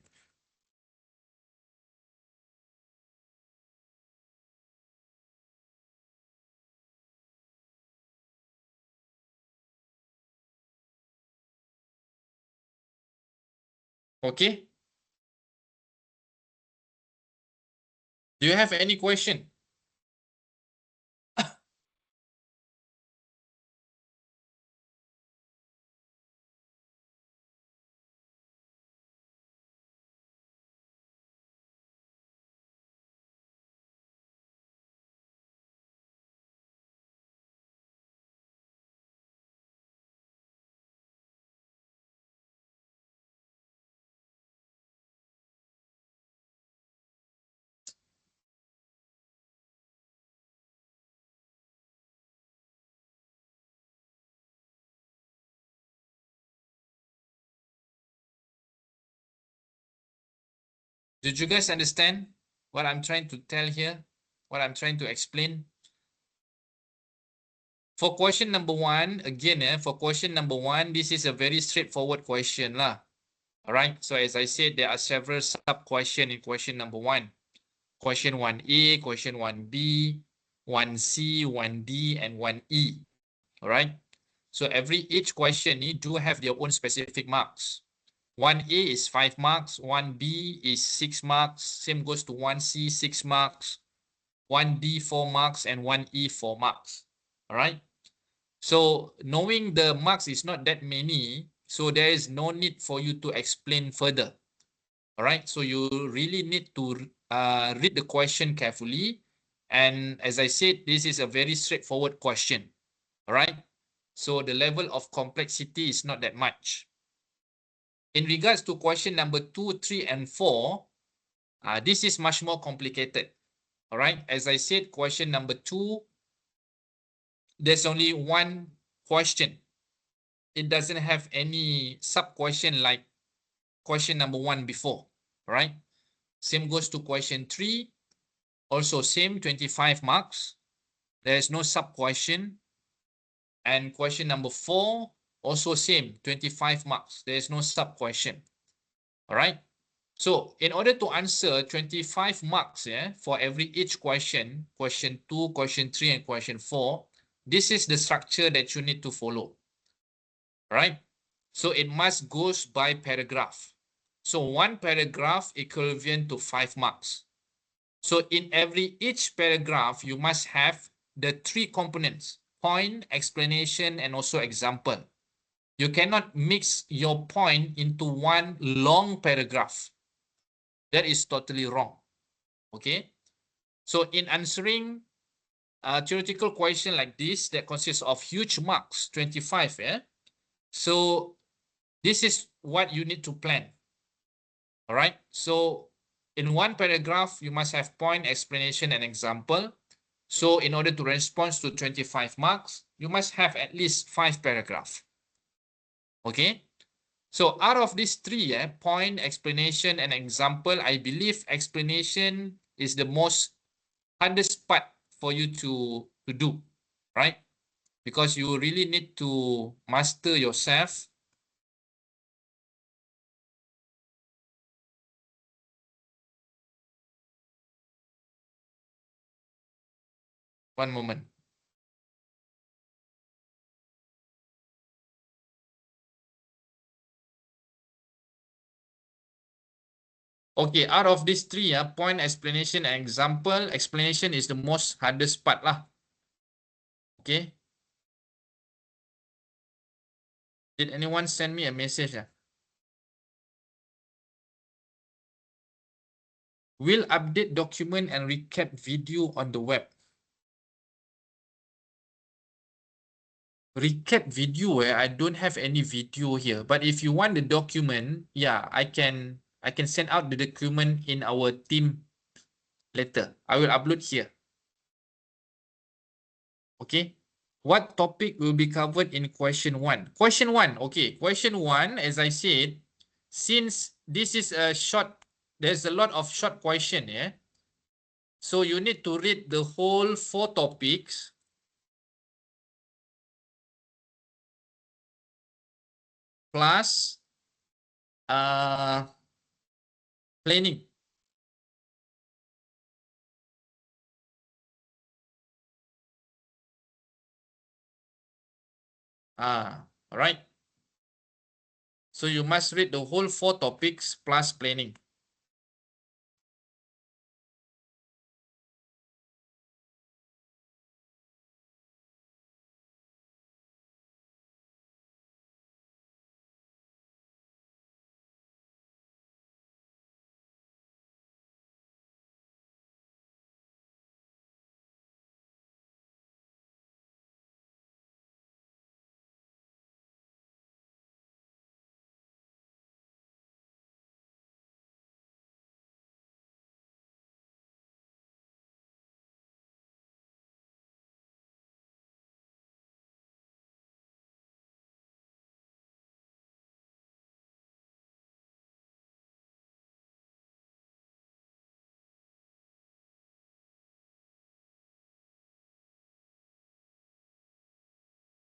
Okay? Do you have any question? Did you guys understand what I'm trying to tell here? What I'm trying to explain? For question number 1, again, for question number 1, this is a very straightforward question lah. All right. So as I said, there are several sub-questions in question number 1. Question 1A, question 1B, 1C, 1D, and 1E. All right. So each question do have their own specific marks. 1A is 5 marks, 1B is 6 marks, same goes to 1C, 6 marks, 1D, 4 marks, and 1E, 4 marks. All right. So knowing the marks is not that many, so there is no need for you to explain further. All right. So you really need to read the question carefully. And as I said, this is a very straightforward question. All right. So the level of complexity is not that much. In regards to question number 2, 3, and 4, this is much more complicated. All right. As I said, question number 2, there's only one question. It doesn't have any sub-question like question number 1 before. All right. Same goes to question 3. Also same, 25 marks. There is no sub-question. And question number 4, also same, 25 marks. There is no sub-question. All right. So in order to answer 25 marks for each question, question 2, question 3, and question 4, this is the structure that you need to follow. All right. So it must goes by paragraph. So one paragraph equivalent to 5 marks. So in each paragraph, you must have the 3 components: point, explanation, and also example. You cannot mix your point into one long paragraph. That is totally wrong. Okay. So in answering a theoretical question like this that consists of huge marks, 25, so this is what you need to plan. All right. So in one paragraph, you must have point, explanation, and example. So in order to respond to 25 marks, you must have at least 5 paragraphs. Okay. So out of these 3, point, explanation, and example, I believe explanation is the most hardest part for you to do, right? because you really need to master yourself. One moment. Okay, out of these three, point, explanation, and example, explanation is the most hardest part lah. Okay. Did anyone send me a message? Will update document and recap video on the web. Recap video, I don't have any video here. But if you want the document, yeah, I can send out the document in our team later. I will upload here. Okay. What topic will be covered in question 1? Question 1, okay. Question 1, as I said, since this is a short, there's a lot of short question, yeah. So you need to read the whole 4 topics plus planning. All right. So you must read the whole 4 topics plus planning.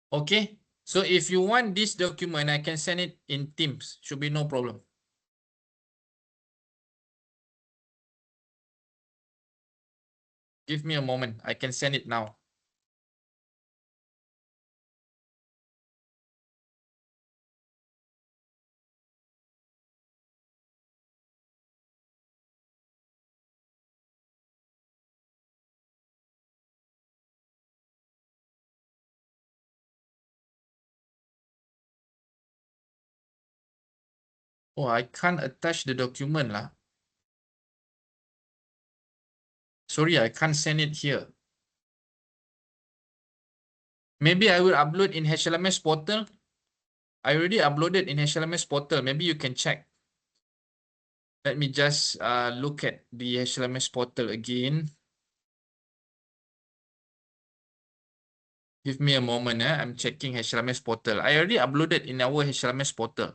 Okay. So if you want this document, I can send it in Teams. Should be no problem. Give me a moment. I can send it now. Oh, I can't attach the document lah. Sorry, I can't send it here. Maybe I will upload in HLMS portal. I already uploaded in HLMS portal. Maybe you can check. Let me just look at the HLMS portal again. Give me a moment. I'm checking HLMS portal. I already uploaded in our HLMS portal.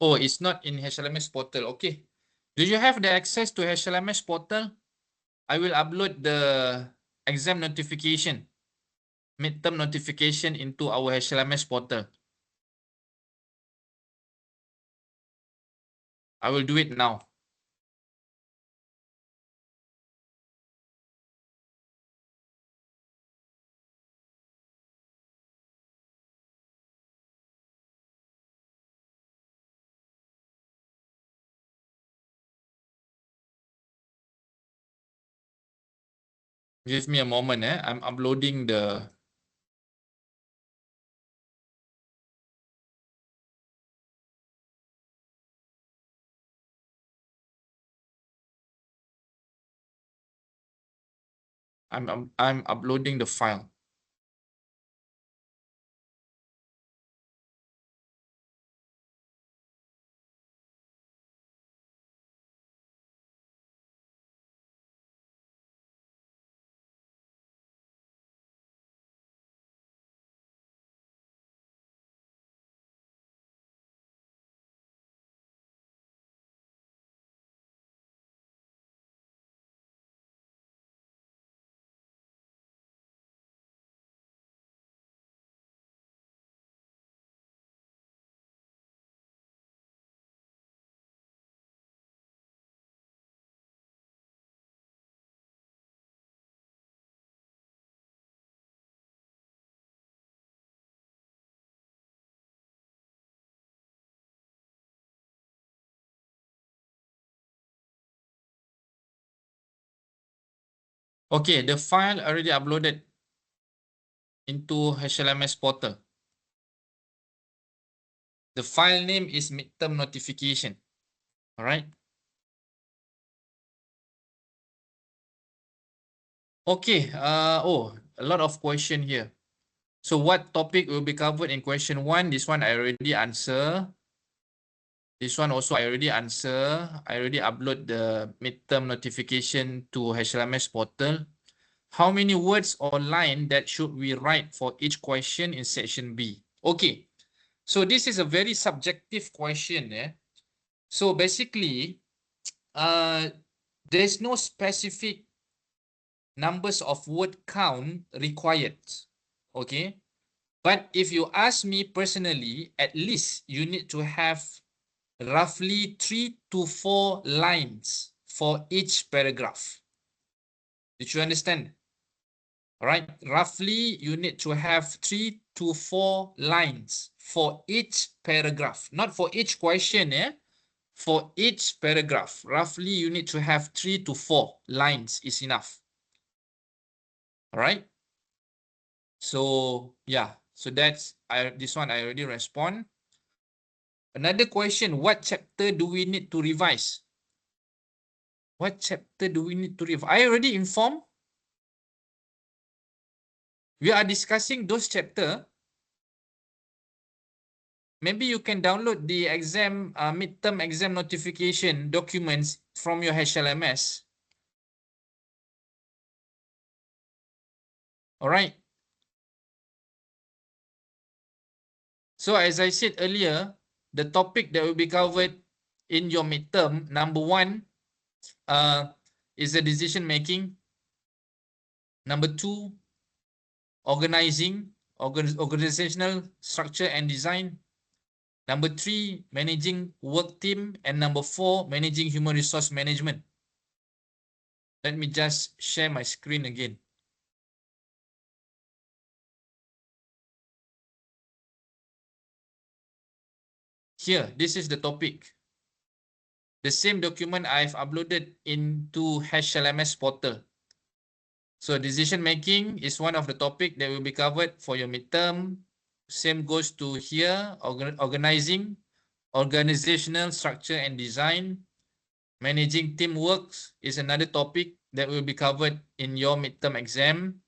Oh, it's not in HLMS portal. Okay. Do you have the access to HLMS portal? I will upload the exam notification, midterm notification into our HLMS portal. I will do it now. Give me a moment, I'm uploading the. I'm uploading the file. Okay, the file already uploaded into HLMS portal. The file name is midterm notification. All right. Okay. Oh, a lot of question here. So what topic will be covered in question 1? This one I already answer. This one also I already answer. I already upload the midterm notification to HLMS portal. How many words or line that should we write for each question in section B? Okay. So this is a very subjective question. So basically, there's no specific numbers of word count required. Okay. But if you ask me personally, at least you need to have roughly 3 to 4 lines for each paragraph. Did you understand? All right. Roughly, you need to have 3 to 4 lines for each paragraph, not for each question. For each paragraph, roughly, you need to have 3 to 4 lines is enough. All right. So yeah, so that's this one I already respond. Another question, what chapter do we need to revise? What chapter do we need to revise? I already informed. We are discussing those chapter. Maybe you can download the exam, midterm exam notification documents from your HLMS. All right. So as I said earlier, the topic that will be covered in your midterm, number 1, is the decision making. Number 2, organizational structure and design. Number 3, managing work team. And number 4, managing human resource management. Let me just share my screen again. Here, this is the topic. The same document I've uploaded into HLMS portal. So decision making is one of the topic that will be covered for your midterm. Same goes to here, organizing, organizational structure and design. Managing teamwork is another topic that will be covered in your midterm exam.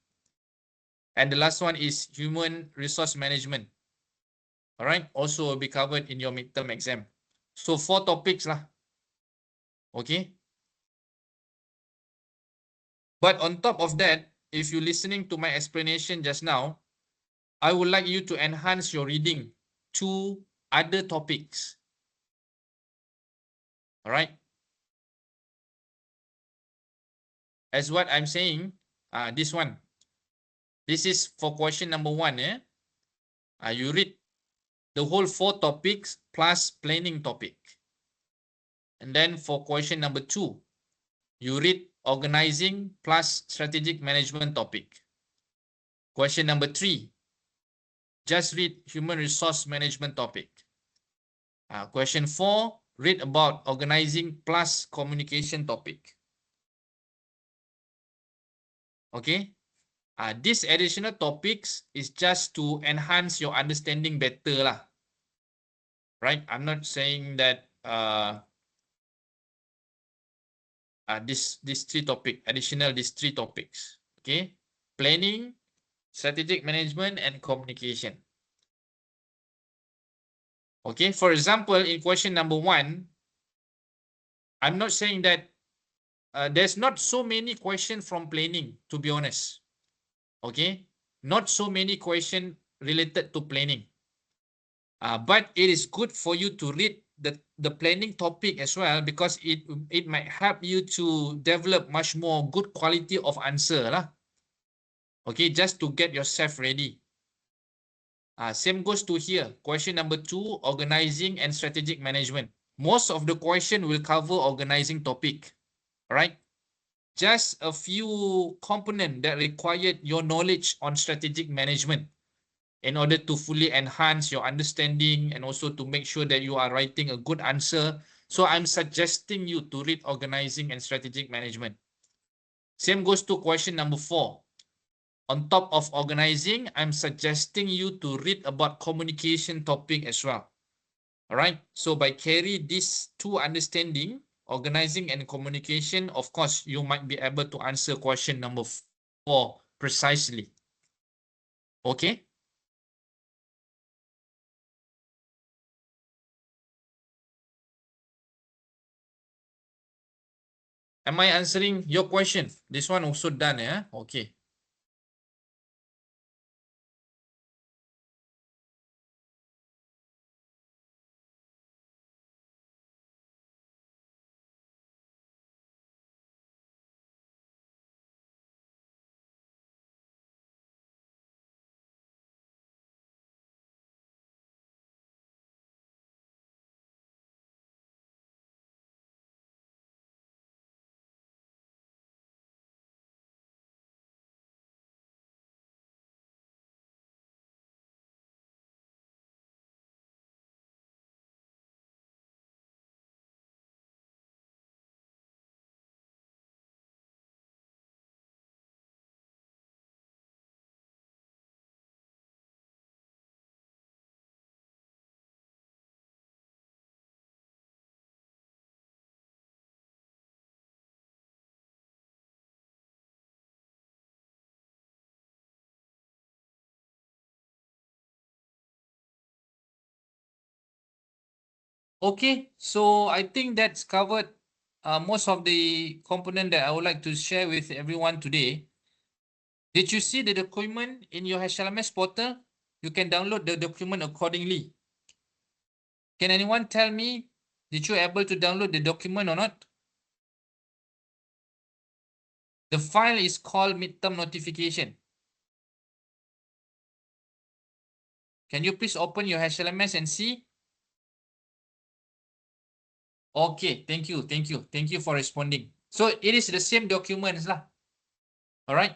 And the last one is human resource management. All right, also will be covered in your midterm exam. So 4 topics lah. Okay. But on top of that, if you're listening to my explanation just now, I would like you to enhance your reading to other topics. All right. As what I'm saying, this one. This is for question number 1. You read the whole 4 topics plus planning topic. And then for question number 2, you read organizing plus strategic management topic. Question number 3, just read human resource management topic. Question 4, read about organizing plus communication topic. Okay. These additional topics is just to enhance your understanding better lah. Right? I'm not saying that these three these three topics. Okay. Planning, strategic management, and communication. Okay. For example, in question number 1, I'm not saying that there's not so many questions from planning, to be honest. Okay. Not so many questions related to planning. But it is good for you to read the planning topic as well, because it might help you to develop much more good quality of answer lah. Okay, just to get yourself ready. Same goes to here. Question number 2, organizing and strategic management. Most of the question will cover organizing topic. Right? Just a few components that required your knowledge on strategic management in order to fully enhance your understanding and also to make sure that you are writing a good answer. So I'm suggesting you to read organizing and strategic management. Same goes to question number 4. On top of organizing, I'm suggesting you to read about communication topic as well. All right. So by carry these two understanding, organizing and communication, of course, you might be able to answer question number 4 precisely. Okay. Am I answering your question? This one also done, yeah? Okay. Okay, so I think that's covered most of the component that I would like to share with everyone today. Did you see the document in your HLMS portal? You can download the document accordingly. Can anyone tell me, did you able to download the document or not? The file is called midterm notification. Can you please open your HLMS and see? Okay, thank you, thank you. Thank you for responding. So it is the same documents lah. All right.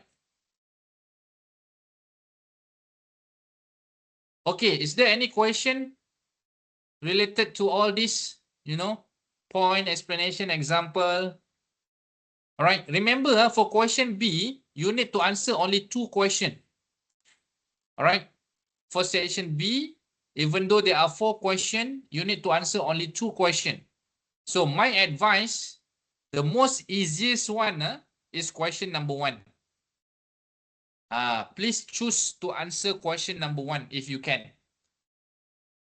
Okay, is there any question related to all this, point, explanation, example? All right, remember for question B, you need to answer only 2 questions. All right, for section B, even though there are 4 questions, you need to answer only 2 questions. So my advice, the most easiest one is question number 1. Please choose to answer question number 1 if you can.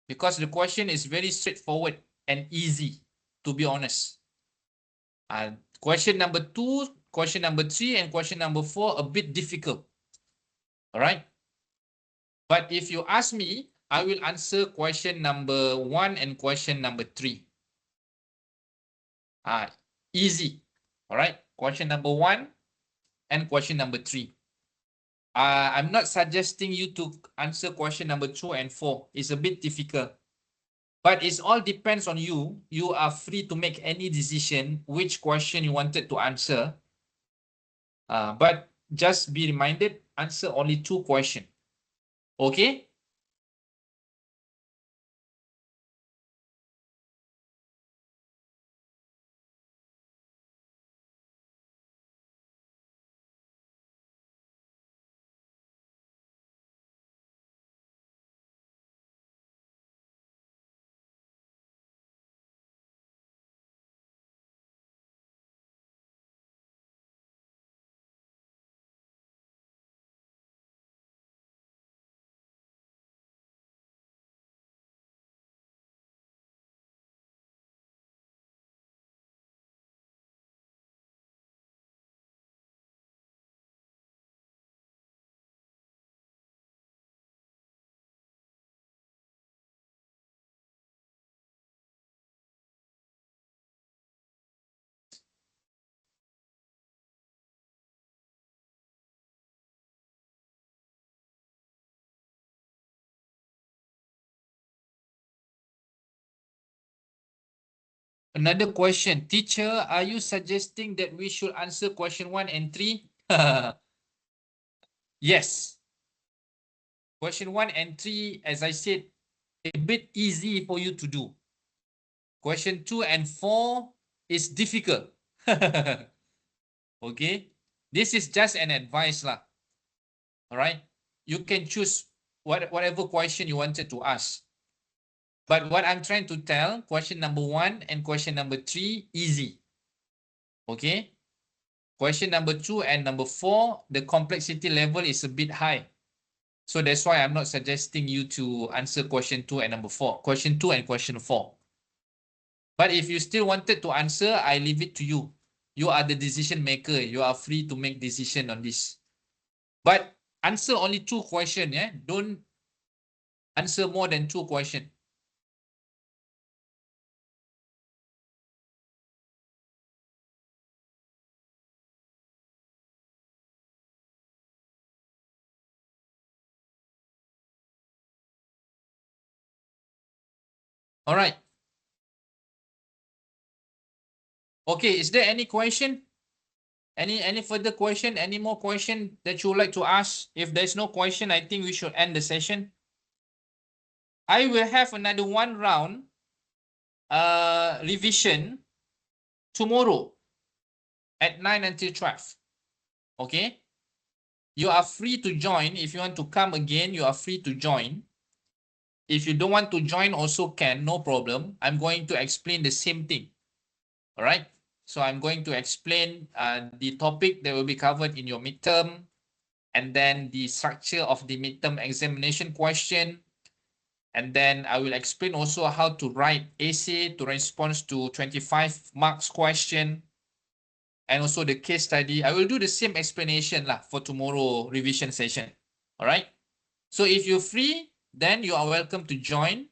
Because the question is very straightforward and easy, to be honest. Question number 2, question number 3, and question number 4 a bit difficult. All right. But if you ask me, I will answer question number 1 and question number 3. Easy. All right. Question number 1 and question number 3. I'm not suggesting you to answer question number 2 and 4. It's a bit difficult. But it all depends on you. You are free to make any decision which question you wanted to answer. But just be reminded, answer only 2 questions. Okay? Another question. Teacher, are you suggesting that we should answer question 1 and 3? Yes. Question 1 and 3, as I said, a bit easy for you to do. Question 2 and 4 is difficult. Okay. This is just an advice lah. All right. You can choose whatever question you wanted to ask. But what I'm trying to tell, question number 1 and question number 3, easy. Okay. Question number 2 and number 4, the complexity level is a bit high. So that's why I'm not suggesting you to answer question 2 and number 4. Question 2 and question 4. But if you still wanted to answer, I leave it to you. You are the decision maker. You are free to make decision on this. But answer only 2 questions. Yeah? Don't answer more than 2 questions. All right. Okay, is there any question? Any further question? Any more question that you would like to ask? If there's no question, I think we should end the session. I will have another 1 round revision tomorrow at 9 until 12. Okay? You are free to join. If you want to come again, you are free to join. If you don't want to join, also can, no problem. I'm going to explain the same thing. All right? So I'm going to explain the topic that will be covered in your midterm, and then the structure of the midterm examination question. And then I will explain also how to write essay to respond to 25 marks question. And also the case study. I will do the same explanation lah for tomorrow revision session. All right. So if you're free, then you are welcome to join.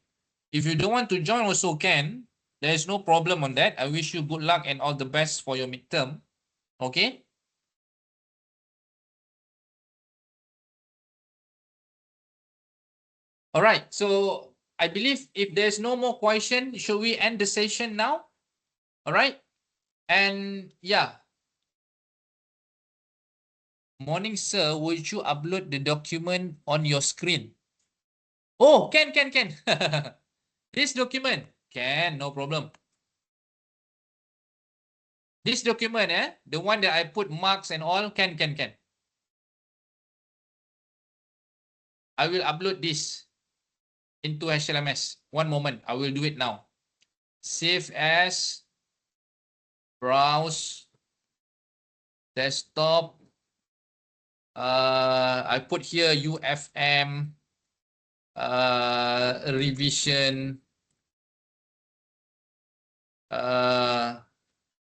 If you don't want to join, also can. There is no problem on that. I wish you good luck and all the best for your midterm. Okay. All right. So I believe if there's no more question, should we end the session now? All right. And yeah. Morning, sir. Would you upload the document on your screen? Oh, can. This document. Can, no problem. This document, the one that I put marks and all, can. I will upload this into HLMS. One moment, I will do it now. Save as, browse, desktop. I put here UFM revision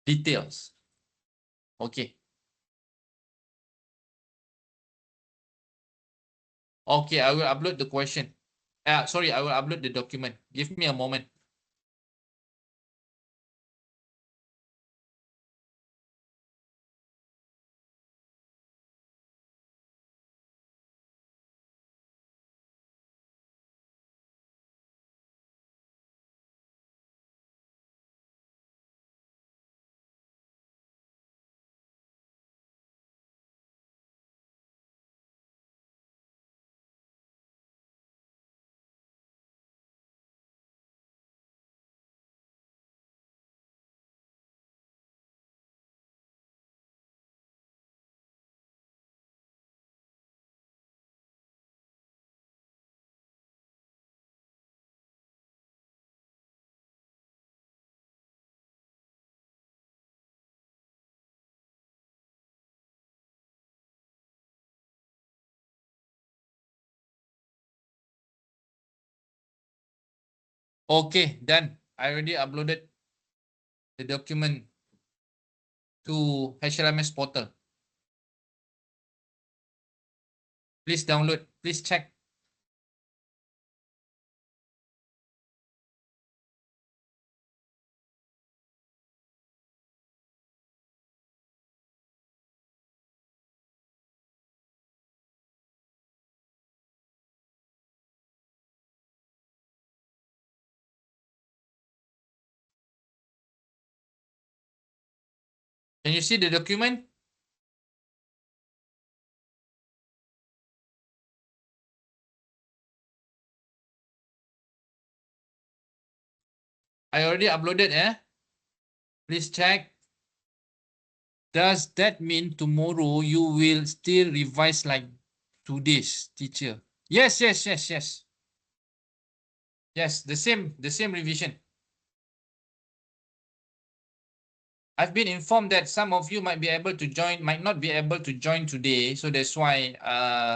details. Okay. Okay, I will upload the question. Sorry, I will upload the document. Give me a moment. Okay, done. I already uploaded the document to HLMS portal. Please download. Please check. Can you see the document? I already uploaded, eh? Please check. Does that mean tomorrow you will still revise like today's teacher? Yes, yes, yes, yes. Yes, the same revision. I've been informed that some of you might be able to join, might not be able to join today. So that's why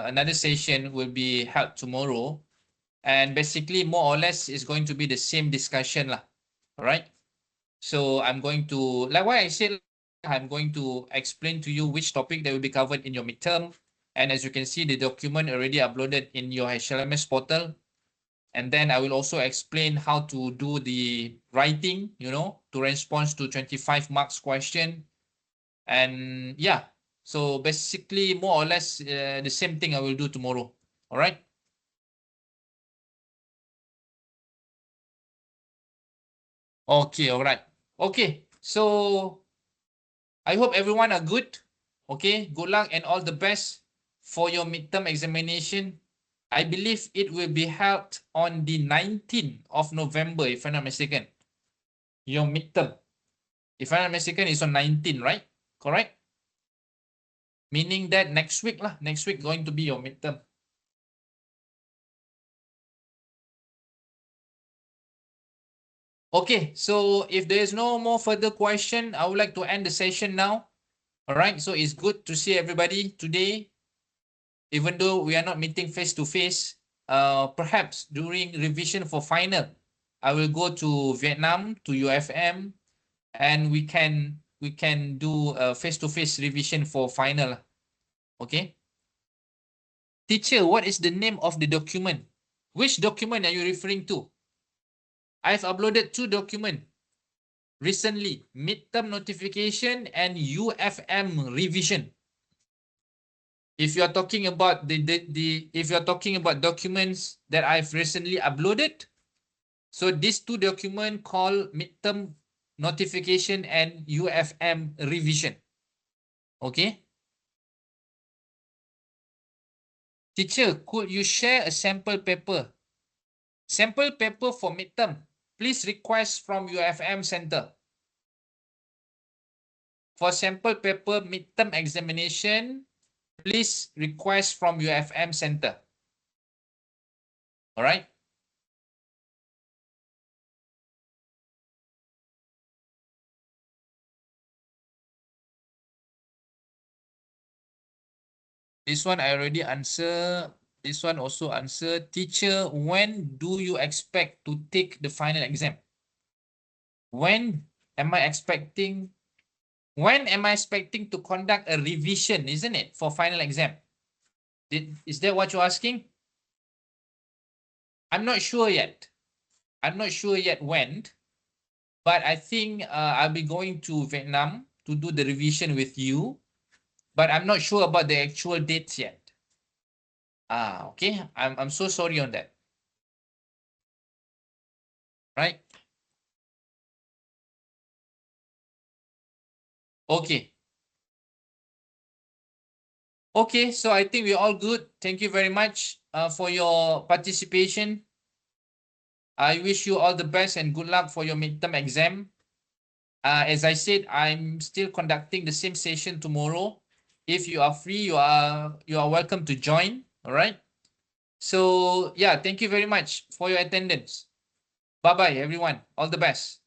another session will be held tomorrow. And basically, more or less, is going to be the same discussion lah. All right. So I'm going to, like what I said, I'm going to explain to you which topic that will be covered in your midterm. And as you can see, the document already uploaded in your HLMS portal. And then I will also explain how to do the writing, to respond to 25 marks question. And yeah, so basically more or less the same thing I will do tomorrow. All right. Okay. All right. Okay. So I hope everyone are good. Okay. Good luck and all the best for your midterm examination. I believe it will be held on the 19th of November, if I'm not mistaken. Your midterm. If I'm not mistaken, it's on 19, right? Correct? Meaning that next week lah. Next week going to be your midterm. Okay, so if there is no more further question, I would like to end the session now. All right, so it's good to see everybody today, even though we are not meeting face to face. Perhaps during revision for final, I will go to Vietnam, to UFM, and we can do a face to face revision for final. Okay. Teacher, what is the name of the document? Which document are you referring to? I've uploaded two documents recently, midterm notification and UFM revision. If you're talking about if you're talking about documents that I've recently uploaded, so these two documents called midterm notification and UFM revision. Okay. Teacher, could you share a sample paper? Sample paper for midterm. Please request from UFM center. For sample paper midterm examination, please request from UFM center. All right. This one I already answer. This one also answer. Teacher, when do you expect to take the final exam? When am I expecting? When am I expecting to conduct a revision, isn't it, for final exam? Is that what you're asking? I'm not sure yet. I'm not sure yet when, but I think I'll be going to Vietnam to do the revision with you, but I'm not sure about the actual dates yet. Okay. I'm so sorry on that. Right? Okay. Okay, so I think we're all good. Thank you very much for your participation. I wish you all the best and good luck for your midterm exam. As I said, I'm still conducting the same session tomorrow. If you are free, you are welcome to join. All right. So yeah, thank you very much for your attendance. Bye bye, everyone. All the best.